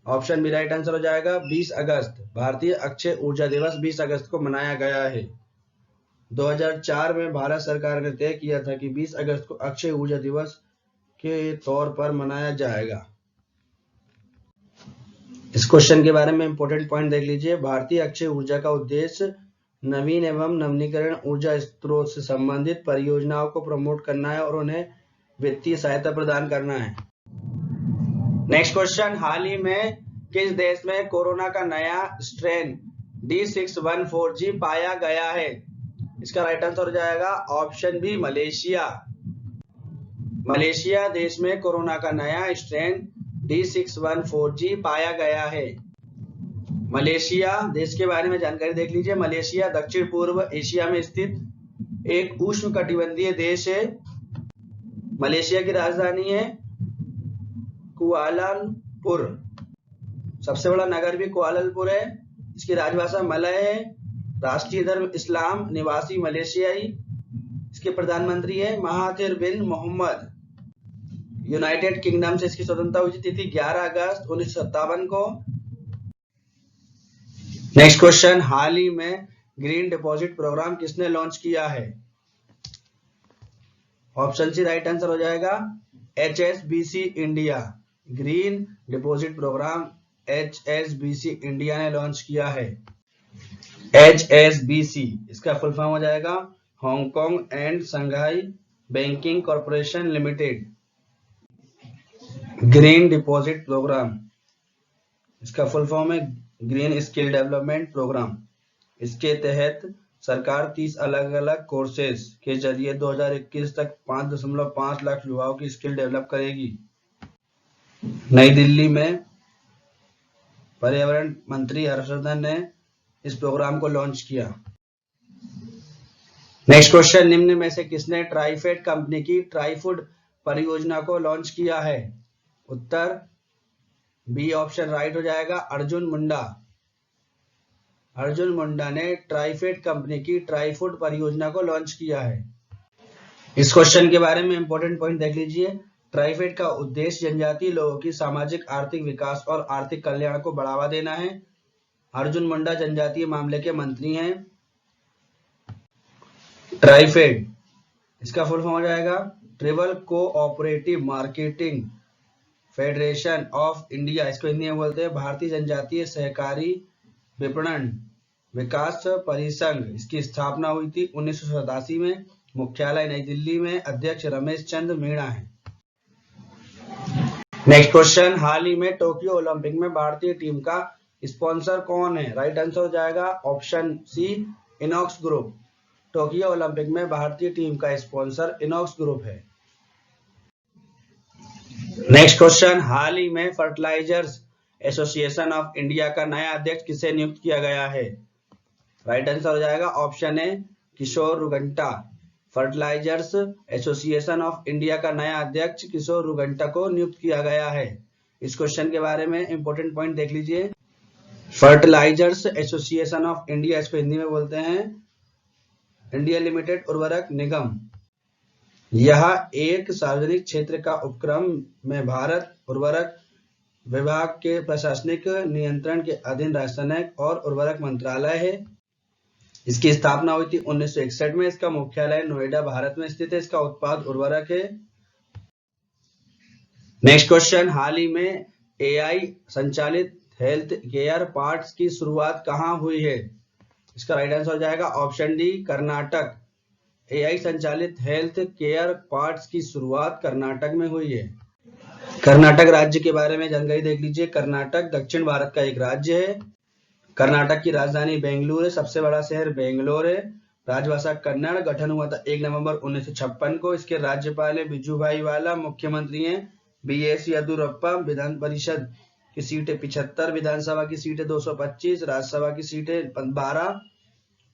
Speaker 1: ऑप्शन बी राइट आंसर हो जाएगा 20 अगस्त। भारतीय अक्षय ऊर्जा दिवस 20 अगस्त को मनाया गया है। 2004 में भारत सरकार ने तय किया था कि 20 अगस्त को अक्षय ऊर्जा दिवस के तौर पर मनाया जाएगा। इस क्वेश्चन के बारे में इंपॉर्टेंट पॉइंट देख लीजिए। भारतीय अक्षय ऊर्जा का उद्देश्य नवीन एवं नवीनीकरण ऊर्जा स्रोत से संबंधित परियोजनाओं को प्रमोट करना है और उन्हें वित्तीय सहायता प्रदान करना है। नेक्स्ट क्वेश्चन, हाल ही में किस देश में कोरोना का नया स्ट्रेन D614G पाया गया है? इसका राइट आंसर हो जाएगा ऑप्शन बी मलेशिया। मलेशिया देश में कोरोना का नया स्ट्रेन D614G पाया गया है। मलेशिया देश के बारे में जानकारी देख लीजिए। मलेशिया दक्षिण पूर्व एशिया में स्थित एक उष्णकटिबंधीय देश है। मलेशिया की राजधानी है कुआलालंपुर। सबसे बड़ा नगर भी कुआलालंपुर है। इसकी राजभाषा मलय है। राष्ट्रीय धर्म इस्लाम। निवासी मलेशियाई। इसके प्रधानमंत्री है महाथिर बिन मोहम्मद। यूनाइटेड किंगडम से इसकी स्वतंत्रता हुई थी तिथि 11 अगस्त 1957 को। नेक्स्ट क्वेश्चन, हाल ही में ग्रीन डिपॉजिट प्रोग्राम किसने लॉन्च किया है? ऑप्शन सी राइट आंसर हो जाएगा HSBC India. Green deposit programme HSBC India ने लॉन्च किया है। HSBC इसका फुल फॉर्म हो जाएगा Hong Kong and Shanghai banking corporation limited. Green deposit programme इसका फुल फॉर्म है ग्रीन स्किल डेवलपमेंट प्रोग्राम। इसके तहत सरकार 30 अलग अलग कोर्सेज के जरिए 2021 तक 5.5 लाख युवाओं की स्किल डेवलप करेगी। नई दिल्ली में पर्यावरण मंत्री हर्षवर्धन ने इस प्रोग्राम को लॉन्च किया। नेक्स्ट क्वेश्चन, निम्न में से किसने ट्राइफेड कंपनी की ट्राइफूड परियोजना को लॉन्च किया है? उत्तर बी ऑप्शन राइट हो जाएगा अर्जुन मुंडा। अर्जुन मुंडा ने ट्राइफेड कंपनी की ट्राइफूड परियोजना को लॉन्च किया है। इस क्वेश्चन के बारे में इंपॉर्टेंट पॉइंट देख लीजिए। ट्राइफेड का उद्देश्य जनजातीय लोगों की सामाजिक आर्थिक विकास और आर्थिक कल्याण को बढ़ावा देना है। अर्जुन मुंडा जनजातीय मामले के मंत्री हैं। ट्राइफेड इसका फुल फॉर्म हो जाएगा tribal cooperative marketing federation of India. इसको हिंदी में बोलते हैं भारतीय जनजातीय सहकारी विपणन विकास परिसंघ। इसकी स्थापना हुई थी 1987 में। मुख्यालय नई दिल्ली में। अध्यक्ष रमेश चंद्र मीणा है। नेक्स्ट क्वेश्चन, हाल ही में टोक्यो ओलंपिक में भारतीय टीम का स्पॉन्सर कौन है? राइट आंसर हो जाएगा option C Inox group. Tokyo Olympic में भारतीय टीम का स्पॉन्सर इनॉक्स ग्रुप है। नेक्स्ट क्वेश्चन, हाल ही में फर्टिलाइजर्स एसोसिएशन ऑफ इंडिया का नया अध्यक्ष किसे नियुक्त किया गया है? राइट आंसर हो जाएगा option A Kishore Rungta. Fertilisers association of India का नया अध्यक्ष किशोर रुगंटा को नियुक्त किया गया है। इस क्वेश्चन के बारे में इंपॉर्टेंट पॉइंट देख लीजिए। फर्टिलाइजर्स एसोसिएशन ऑफ इंडिया, इसको हिंदी में बोलते हैं इंडिया लिमिटेड उर्वरक निगम। यह एक सार्वजनिक क्षेत्र का उपक्रम में भारत उर्वरक विभाग के प्रशासनिक नियंत्रण के अधीन रासायनिक और उर्वरक मंत्रालय है। इसकी स्थापना हुई थी 1961 में। इसका मुख्यालय नोएडा भारत में स्थित है। इसका उत्पाद उर्वरक है। नेक्स्ट क्वेश्चन, हाल ही में AI संचालित हेल्थ केयर पार्ट्स की शुरुआत कहां हुई है? इसका राइट आंसर हो जाएगा ऑप्शन डी कर्नाटक। एआई संचालित हेल्थ केयर पार्ट्स की शुरुआत कर्नाटक में हुई है। कर्नाटक राज्य के बारे में जानकारी देख लीजिए। कर्नाटक दक्षिण भारत का एक राज्य है। कर्नाटक की राजधानी बेंगलुरु है। सबसे बड़ा शहर बेंगलोर है। राजभाषा कन्नड़। गठन हुआ था 1 नवंबर 1956 को। इसके राज्यपाल है बिजूभाई वाला। मुख्यमंत्री हैं बीएस येदियुरप्पा। विधान परिषद की सीटें 75, विधानसभा की सीटें 225, राज्यसभा की सीटें 12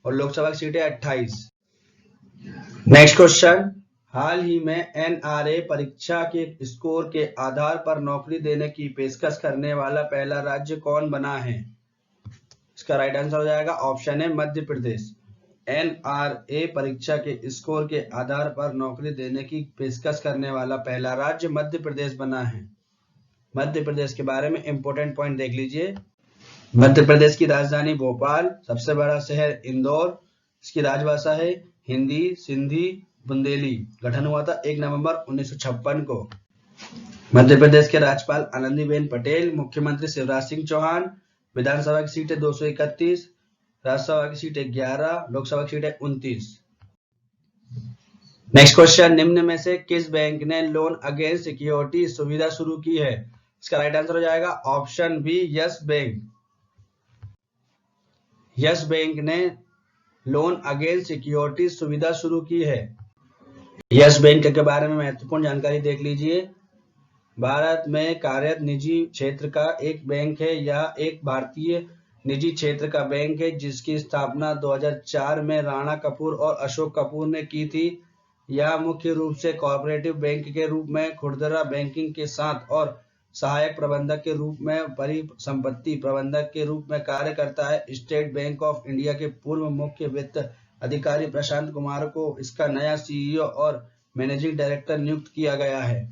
Speaker 1: और लोकसभा की सीटें 28। नेक्स्ट क्वेश्चन, हाल ही में एनआरए परीक्षा के स्कोर के आधार पर नौकरी देने की पेशकश करने वाला पहला राज्य कौन बना है? इसका राइट आंसर हो जाएगा ऑप्शन है मध्य प्रदेश। एनआरए परीक्षा के स्कोर के आधार पर नौकरी देने की पेशकश करने वाला पहला राज्य मध्य प्रदेश बना है। मध्य प्रदेश के बारे में इंपॉर्टेंट पॉइंट देख लीजिए। मध्य प्रदेश की राजधानी भोपाल, सबसे बड़ा शहर इंदौर, इसकी राजभाषा है हिंदी, सिंधी, बुंदेली। गठन हुआ था 1 नवंबर 1956 को। मध्य प्रदेश के राज्यपाल आनंदीबेन पटेल। मुख्यमंत्री शिवराज सिंह चौहान। विधानसभा की सीटें 231, राज्यसभा की सीटें 11, लोकसभा की सीटें 29। नेक्स्ट क्वेश्चन, निम्न में से किस बैंक ने लोन अगेंस्ट सिक्योरिटी सुविधा शुरू की है? इसका राइट आंसर हो जाएगा option B Yes bank. Yes bank ने लोन अगेंस्ट सिक्योरिटी सुविधा शुरू की है। यस बैंक के बारे में महत्वपूर्ण जानकारी देख लीजिए। भारत में कार्यरत निजी क्षेत्र का एक बैंक है। यह एक भारतीय निजी क्षेत्र का बैंक है जिसकी स्थापना 2004 में राणा कपूर और अशोक कपूर ने की थी। यह मुख्य रूप से कॉर्पोरेटिव बैंक के रूप में, खुदरा बैंकिंग के साथ और सहायक प्रबंधक के रूप में, परिसंपत्ति प्रबंधक के रूप में कार्य करता है। स्टेट बैंक ऑफ इंडिया के पूर्व मुख्य वित्त अधिकारी प्रशांत कुमार को इसका नया सीईओ और मैनेजिंग डायरेक्टर नियुक्त किया गया है।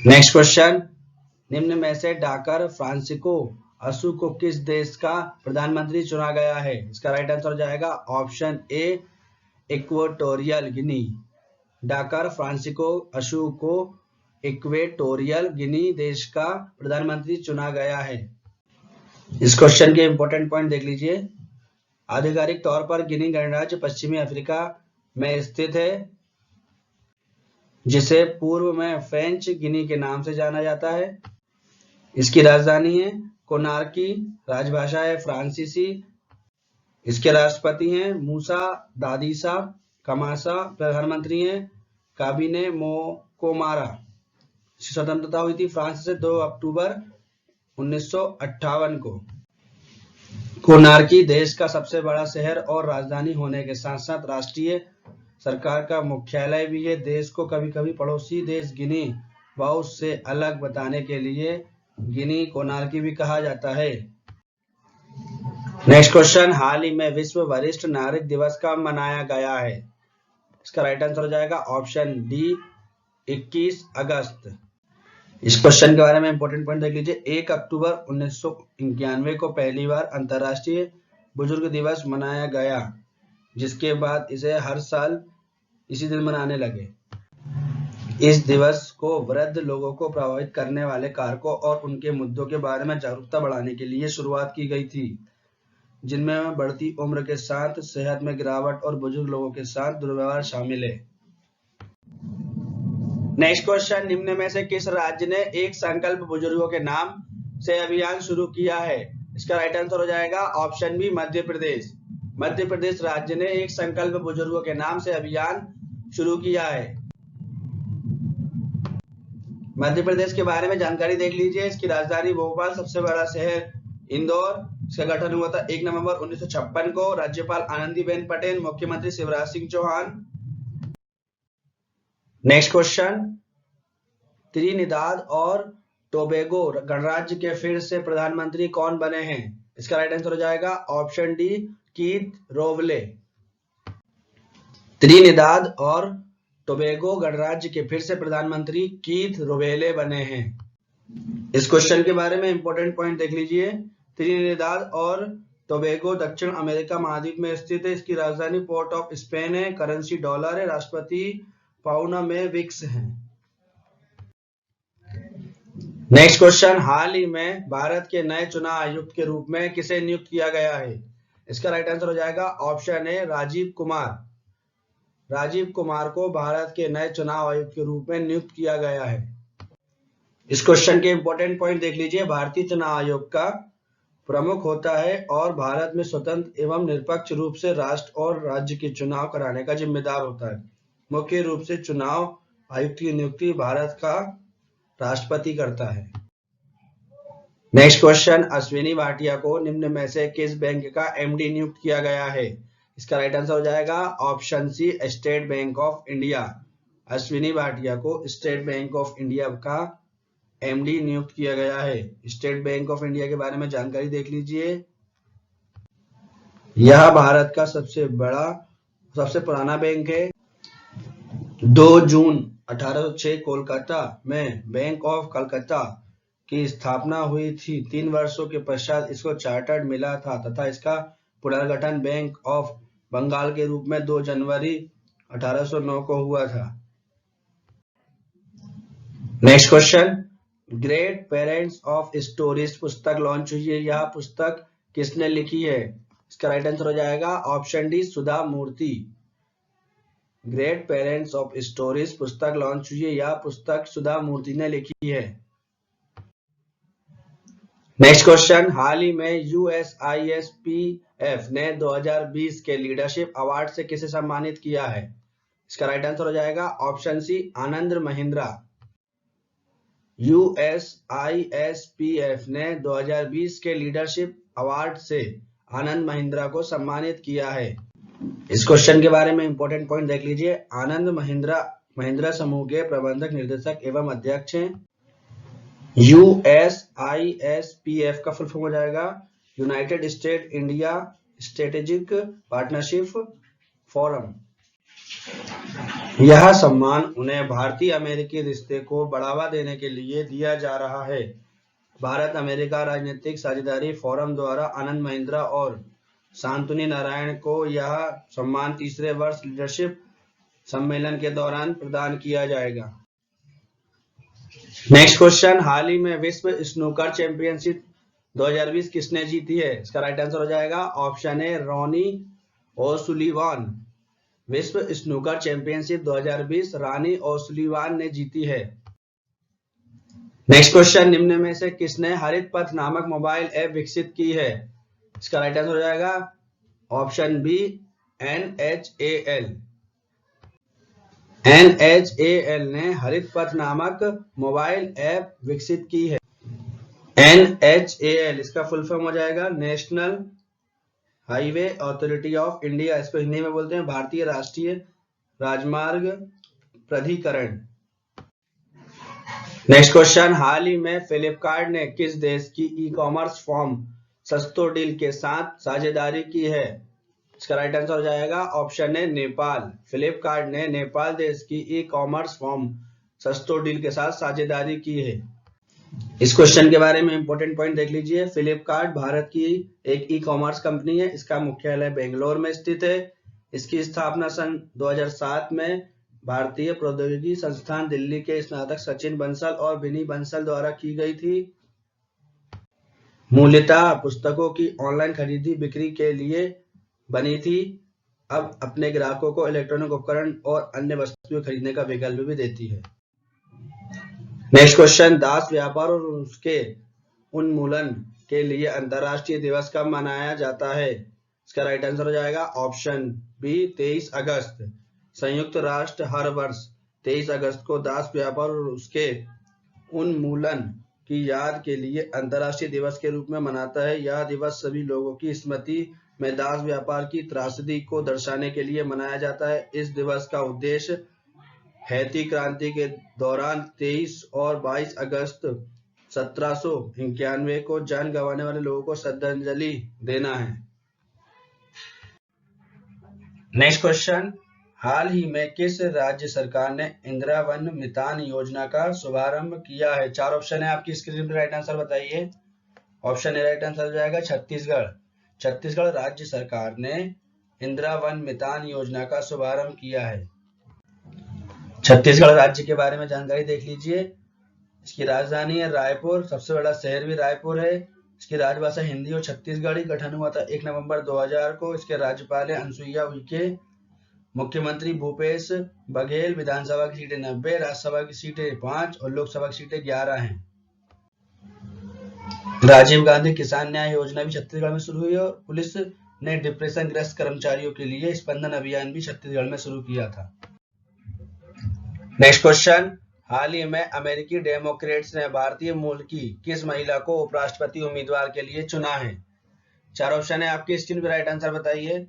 Speaker 1: नेक्स्ट क्वेश्चन, निम्न में से डॉक्टर फ्रांसिस्को असू को किस देश का प्रधानमंत्री चुना गया है? इसका राइट आंसर हो जाएगा ऑप्शन ए इक्वेटोरियल गिनी। डॉक्टर फ्रांसिस्को असू को इक्वेटोरियल गिनी देश का प्रधानमंत्री चुना गया है। इस क्वेश्चन के इंपॉर्टेंट पॉइंट देख लीजिए। आधिकारिक तौर पर गिनी गणराज्य पश्चिमी अफ्रीका में स्थित है, जिसे पूर्व में फ्रेंच गिनी के नाम से जाना जाता है। इसकी राजधानी है कोनार्की, राजभाषा है फ्रांसीसी। इसके राष्ट्रपति हैं मूसा दादिसा कमासा। प्रधानमंत्री हैं काबिने मोकोमारा। स्वतंत्रता हुई थी फ्रांस से 2 अक्टूबर 1958 को। कोनार्की देश का सबसे बड़ा शहर और राजधानी होने के साथ साथ राष्ट्रीय सरकार का मुख्यालय भी है। देश को कभी कभी पड़ोसी देश गिनी बिसाऊ से अलग बताने के लिए गिनी कोनार्की भी कहा जाता है। नेक्स्ट क्वेश्चन, हाल ही में विश्व वरिष्ठ नागरिक दिवस कब मनाया गया है? इसका राइट आंसर हो जाएगा ऑप्शन डी 21 अगस्त। इस क्वेश्चन के बारे में इंपॉर्टेंट पॉइंट देख लीजिए। 1 अक्टूबर 1991 को पहली बार अंतर्राष्ट्रीय बुजुर्ग दिवस मनाया गया, जिसके बाद इसे हर साल इसी दिन मनाने लगे। इस दिवस को वृद्ध लोगों को प्रभावित करने वाले कारकों और उनके मुद्दों के बारे में जागरूकता बढ़ाने के लिए शुरुआत की गई थी, जिनमें बढ़ती उम्र के साथ सेहत में गिरावट और बुजुर्ग लोगों के साथ दुर्व्यवहार शामिल है। नेक्स्ट क्वेश्चन, निम्न में से किस राज्य ने एक संकल्प बुजुर्गों के नाम से अभियान शुरू किया है? इसका राइट आंसर हो जाएगा ऑप्शन बी मध्य प्रदेश। मध्य प्रदेश राज्य ने एक संकल्प बुजुर्गों के नाम से अभियान शुरू किया है। मध्य प्रदेश के बारे में जानकारी देख लीजिए। इसकी राजधानी भोपाल, सबसे बड़ा शहर इंदौर। इसका गठन हुआ था 1 नवंबर 1956 को। राज्यपाल आनंदीबेन पटेल, मुख्यमंत्री Shivraj Singh Chouhan. Next question, Trinidad और टोबैगो गणराज्य के फिर से प्रधानमंत्री कौन बने हैं? इसका राइट आंसर हो जाएगा ऑप्शन डी कीथ रोवले। त्रिनिदाद और टोबैगो गणराज्य के फिर से प्रधानमंत्री कीथ रोवेले बने हैं। इस क्वेश्चन के बारे में इंपॉर्टेंट पॉइंट देख लीजिए। त्रिनिदाद और टोबैगो दक्षिण अमेरिका महाद्वीप में स्थित है। इसकी राजधानी पोर्ट ऑफ स्पेन है। करेंसी डॉलर है। राष्ट्रपति पाउना में विक्स हैं। नेक्स्ट क्वेश्चन, हाल ही में भारत के नए चुनाव आयुक्त के रूप में किसे नियुक्त किया गया है? इसका राइट आंसर हो जाएगा ऑप्शन ए राजीव कुमार। राजीव कुमार को भारत के नए चुनाव आयुक्त के रूप में नियुक्त किया गया है। इस क्वेश्चन के इंपॉर्टेंट पॉइंट देख लीजिए। भारतीय चुनाव आयोग का प्रमुख होता है और भारत में स्वतंत्र एवं निरपेक्ष रूप से राष्ट्र और राज्य के चुनाव कराने का जिम्मेदार होता है। मुख्य रूप से चुनाव आयुक्त की नियुक्ति भारत का राष्ट्रपति करता है। नेक्स्ट क्वेश्चन, अश्विनी भाटिया को निम्न में से किस बैंक का एमडी नियुक्त किया गया है? इसका राइट आंसर हो जाएगा option C state bank of India. Ashwini Bhatia को स्टेट बैंक ऑफ इंडिया का एमडी नियुक्त किया गया है। स्टेट बैंक ऑफ इंडिया के बारे में जानकारी देख लीजिए। यह भारत का सबसे पुराना बैंक है। 2 जून 1806 कोलकाता में बैंक ऑफ कलकत्ता की स्थापना हुई थी। 3 वर्षों के पश्चात इसको चार्टर्ड मिला था तथा इसका पुनर्गठन बैंक ऑफ बंगाल के रूप में 2 जनवरी 1809 को हुआ था। Next question, great parents of stories पुस्तक लॉन्च हुई है। यह पुस्तक किसने लिखी है? इसका राइट आंसर हो जाएगा option D Sudha Murty. Great parents of stories पुस्तक लॉन्च हुई है। यह पुस्तक सुधा मूर्ति ने लिखी है। नेक्स्ट क्वेश्चन, हाल ही में USISPF ने 2020 के लीडरशिप अवार्ड से किसे सम्मानित किया है? इसका राइट आंसर हो जाएगा ऑप्शन सी आनंद महिंद्रा। USISPF ने 2020 के लीडरशिप अवार्ड से आनंद महिंद्रा को सम्मानित किया है। इस क्वेश्चन के बारे में इंपॉर्टेंट पॉइंट देख लीजिए। आनंद महिंद्रा समूह के प्रबंधक निर्देशक एवं अध्यक्ष हैं। USISPF का फुल फॉर्म हो जाएगा United state India strategic partnership forum. यह सम्मान उन्हें भारतीय अमेरिकी रिश्ते को बढ़ावा देने के लिए दिया जा रहा है। भारत अमेरिका राजनीतिक साझेदारी फोरम द्वारा आनंद महिंद्रा और शांतनु नारायण को यह सम्मान तीसरे वर्ष लीडरशिप सम्मेलन के दौरान प्रदान किया जाएगा। नेक्स्ट क्वेश्चन, हाल ही में विश्व स्नूकर चैंपियनशिप 2020 किसने जीती है? इसका राइट आंसर हो जाएगा ऑप्शन ए रॉनी ओसुलिवान। विश्व स्नूकर चैंपियनशिप 2020 रानी ओसुलिवान ने जीती है। नेक्स्ट क्वेश्चन, निम्न में से किसने हरित पथ नामक मोबाइल ऐप विकसित की है? इसका राइट आंसर हो जाएगा ऑप्शन बी NHAL। NHAL ने हरित पथ नामक मोबाइल ऐप विकसित की है। NHAL इसका फुल फॉर्म हो जाएगा national highway authority of India. इसको हिंदी में बोलते हैं भारतीय राष्ट्रीय राजमार्ग प्राधिकरण। नेक्स्ट क्वेश्चन, हाल ही में फ्लिपकार्ट ने किस देश की ई-कॉमर्स फर्म सस्तो डील के साथ साझेदारी की है? इसका राइट आंसर हो जाएगा ऑप्शन ए नेपाल। फ्लिपकार्ट ने नेपाल देश की ई-कॉमर्स फर्म सस्तो डील के साथ साझेदारी की है। इस क्वेश्चन के बारे में इंपॉर्टेंट पॉइंट देख लीजिए। फ्लिपकार्ट भारत की एक ई-कॉमर्स कंपनी है। इसका मुख्यालय बेंगलोर में स्थित है। इसकी स्थापना सन 2007 में भारतीय प्रौद्योगिकी संस्थान दिल्ली के स्नातक सचिन बंसल और विनी बंसल द्वारा की गई थी। मूलतः पुस्तकों की ऑनलाइन खरीदी बिक्री के लिए बनी थी। अब अपने ग्राहकों को इलेक्ट्रॉनिक उपकरण और अन्य वस्तुएं खरीदने का विकल्प भी देती है। नेक्स्ट क्वेश्चन, दास व्यापार और उसके उन्मूलन के लिए अंतर्राष्ट्रीय दिवस कब मनाया जाता है? इसका राइट आंसर हो जाएगा ऑप्शन बी 23 अगस्त। संयुक्त राष्ट्र हर वर्ष 23 अगस्त को दास व्यापार और उसके उन्मूलन की याद के लिए अंतर्राष्ट्रीय दिवस के रूप में मनाता है। यह दिवस सभी लोगों की स्मृति में दास व्यापार की त्रासदी को दर्शाने के लिए मनाया जाता है। इस दिवस का उद्देश्य हैती क्रांति के दौरान 23 और 22 अगस्त 1791 को जान गंवाने वाले लोगों को श्रद्धांजलि देना है। नेक्स्ट क्वेश्चन, हाल ही में किस राज्य सरकार ने इंदिरा वन मितान योजना का शुभारंभ किया है? 4 ऑप्शन है आपकी स्क्रीन पर, राइट आंसर बताइए। ऑप्शन ए राइट आंसर हो जाएगा छत्तीसगढ़। छत्तीसगढ़ राज्य सरकार ने इंदिरा वन मितान योजना का शुभारंभ किया है। छत्तीसगढ़ राज्य के बारे में जानकारी देख लीजिए। इसकी राजधानी है रायपुर, सबसे बड़ा शहर भी रायपुर है। इसकी राजभाषा हिंदी और छत्तीसगढ़ी। गठन हुआ था 1 नवंबर 2000 को। इसके राज्यपाल है अनसुईया उइके। मुख्यमंत्री भूपेश बघेल। विधानसभा की सीटें 90, राज्यसभा की सीटें 5 और लोकसभा की सीटें 11 हैं। राजीव गांधी किसान न्याय योजना भी छत्तीसगढ़ में शुरू हुई और पुलिस ने डिप्रेशन ग्रस्त कर्मचारियों के लिए स्पंदन अभियान भी छत्तीसगढ़ में शुरू किया था। नेक्स्ट क्वेश्चन, हाल ही में अमेरिकी डेमोक्रेट्स ने भारतीय मूल की किस महिला को उपराष्ट्रपति उम्मीदवार के लिए चुना है? 4 ऑप्शन है आपकी स्क्रीन पर, राइट आंसर बताइए।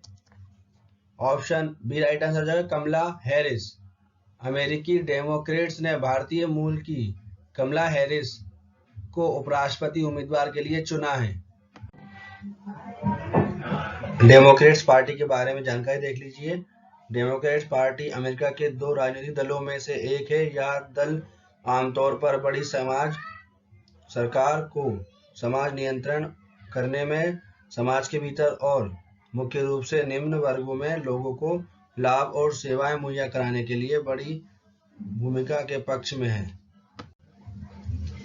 Speaker 1: ऑप्शन बी राइट आंसर जो है कमला हैरिस। अमेरिकी डेमोक्रेट्स ने भारतीय मूल की कमला हैरिस को उपराष्ट्रपति उम्मीदवार के लिए चुना है। डेमोक्रेट्स पार्टी के बारे में जानकारी देख लीजिए। डेमोक्रेट्स पार्टी अमेरिका के 2 राजनीतिक दलों में से एक है। यह दल आमतौर पर बड़ी सरकार को समाज नियंत्रण करने में समाज के भीतर और मुख्य रूप से निम्न वर्गों में लोगों को लाभ और सेवाएं मुहैया कराने के लिए बड़ी भूमिका के पक्ष में है।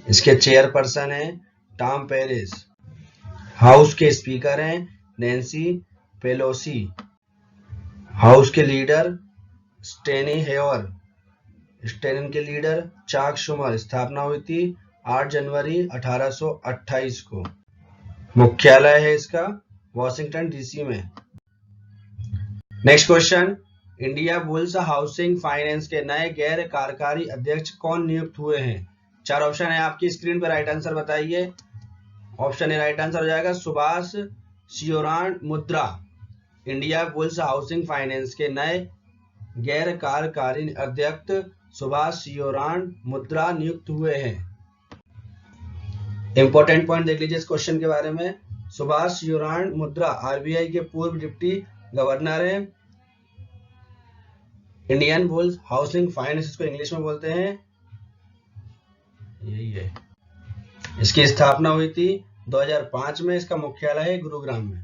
Speaker 1: इसके चेयरपर्सन हैं टॉम पेरिस। हाउस के स्पीकर हैं नैन्सी पेलोसी। हाउस के लीडर स्टेनी हेवर। स्टेन के लीडर चाक शुमर। स्थापना हुई थी 8 जनवरी 1828 को। मुख्यालय है इसका वॉशिंगटन डीसी में। Next question, India bulls housing finance के नए गैर कार्यकारी अध्यक्ष कौन नियुक्त हुए हैं? 4 ऑप्शन है आपकी स्क्रीन पर, राइट आंसर बताइए। ऑप्शन ए राइट आंसर हो जाएगा सुभाष शिवरान मुद्रा। इंडिया बुल्स हाउसिंग फाइनेंस के नए गैर कार्यकारी अध्यक्ष सुभाष शिवरान मुद्रा नियुक्त हुए हैं। इंपॉर्टेंट पॉइंट देख लीजिए इस क्वेश्चन के बारे में। सुभाष शिवरान मुद्रा आरबीआई के पूर्व डिप्टी गवर्नर हैं। इंडियन बुल्स हाउसिंग फाइनेंस इसको इंग्लिश में बोलते हैं, यही है। इसकी स्थापना हुई थी 2005 में। इसका मुख्यालय है गुरुग्राम में।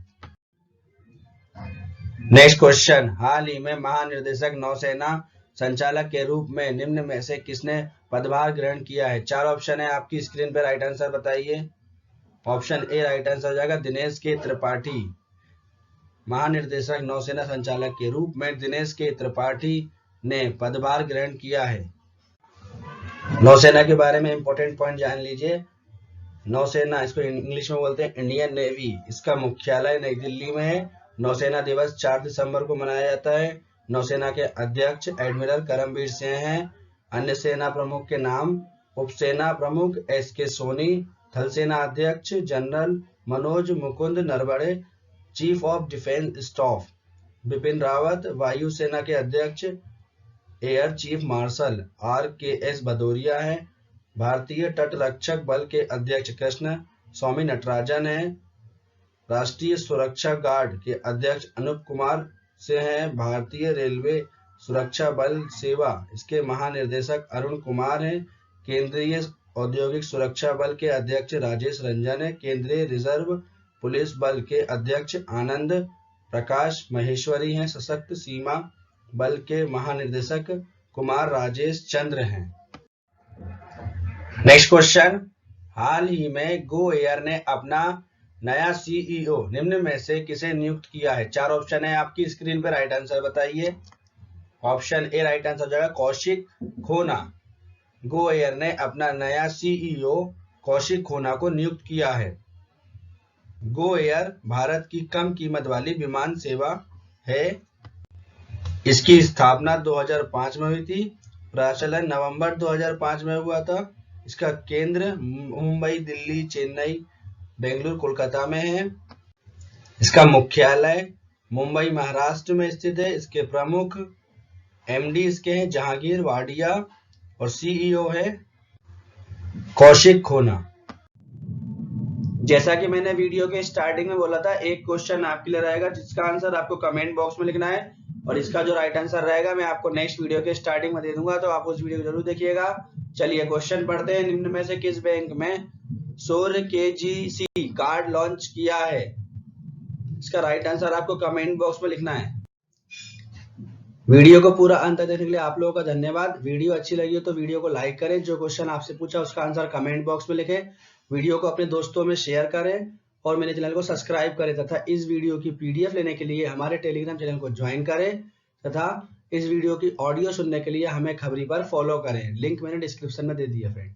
Speaker 1: नेक्स्ट क्वेश्चन, हाल ही में महानिर्देशक नौसेना संचालक के रूप में निम्न में से किसने पदभार ग्रहण किया है? 4 ऑप्शन है आपकी स्क्रीन पर, राइट आंसर बताइए। ऑप्शन ए राइट आंसर हो जाएगा दिनेश के त्रिपाठी। महानिर्देशक नौसेना संचालक के रूप में दिनेश के त्रिपाठी ने पदभार ग्रहण किया है। नौसेना के बारे में इंपॉर्टेंट पॉइंट जान लीजिए। नौसेना इसको इंग्लिश में बोलते हैं इंडियन नेवी। इसका मुख्यालय नई दिल्ली में है। नौसेना दिवस 4 दिसंबर को मनाया जाता है। नौसेना के अध्यक्ष एडमिरल करमबीर सिंह हैं। अन्य सेना प्रमुख के नाम उपसेना प्रमुख एस.के. सोनी, थल सेना अध्यक्ष general Manoj Mukund Naravane, chief of defence staff Bipin Rawat, वायुसेना के अध्यक्ष air chief marshal R.K.S. Bhadauria हैं। भारतीय तटरक्षक बल के अध्यक्ष कृष्ण स्वामी नटराजन हैं। राष्ट्रीय सुरक्षा गार्ड के अध्यक्ष अनूप कुमार से हैं। भारतीय रेलवे सुरक्षा बल सेवा इसके महानिर्देशक अरुण कुमार हैं। केंद्रीय औद्योगिक सुरक्षा बल के अध्यक्ष राजेश रंजन है। केंद्रीय रिजर्व पुलिस बल के अध्यक्ष आनंद प्रकाश महेश्वरी हैं। सशक्त सीमा बल के महानिर्देशक कुमार राजेश चंद्र हैं। नेक्स्ट क्वेश्चन, हाल ही में गो एयर ने अपना नया सीईओ निम्न में से किसे नियुक्त किया है? 4 ऑप्शन है आपकी स्क्रीन पर, राइट आंसर बताइए। ऑप्शन ए राइट आंसर हो जाएगा कौशिक खोना। गो एयर ने अपना नया सीईओ कौशिक खोना को नियुक्त किया है। गो एयर भारत की कम कीमत वाली विमान सेवा है। इसकी स्थापना 2005 में हुई थी। प्रचलन नवंबर 2005 में हुआ था। इसका केंद्र मुंबई, दिल्ली, चेन्नई, बेंगलुरु, कोलकाता में है। इसका मुख्यालय मुंबई, महाराष्ट्र में स्थित है। इसके प्रमुख एमडी इसके हैं जहांगीर वाडिया और सीईओ है कौशिक खोना। जैसा कि मैंने वीडियो के स्टार्टिंग में बोला था, एक क्वेश्चन आपके लिए रहेगा जिसका आंसर आपको कमेंट बॉक्स में लिखना है और इसका जो राइट आंसर रहेगा मैं आपको नेक्स्ट वीडियो के स्टार्टिंग में दे दूंगा, तो आप उस वीडियो को जरूर देखिएगा। चलिए क्वेश्चन पढ़ते हैं। निम्न में से किस बैंक में सौर्य KGC कार्ड लॉन्च किया है? इसका राइट आंसर आपको कमेंट बॉक्स में लिखना है। वीडियो को पूरा अंत तक देखने के लिए आप लोगों का धन्यवाद। वीडियो अच्छी लगी हो तो वीडियो को लाइक करें। जो क्वेश्चन आपसे पूछा उसका आंसर कमेंट बॉक्स में लिखें। वीडियो को अपने दोस्तों में शेयर करें और मेरे चैनल को सब्सक्राइब करें तथा इस वीडियो की पीडीएफ लेने के लिए हमारे टेलीग्राम चैनल को ज्वाइन करें तथा इस वीडियो की ऑडियो सुनने के लिए हमें खबरी पर फॉलो करें। लिंक मैंने डिस्क्रिप्शन में दे दिया फ्रेंड।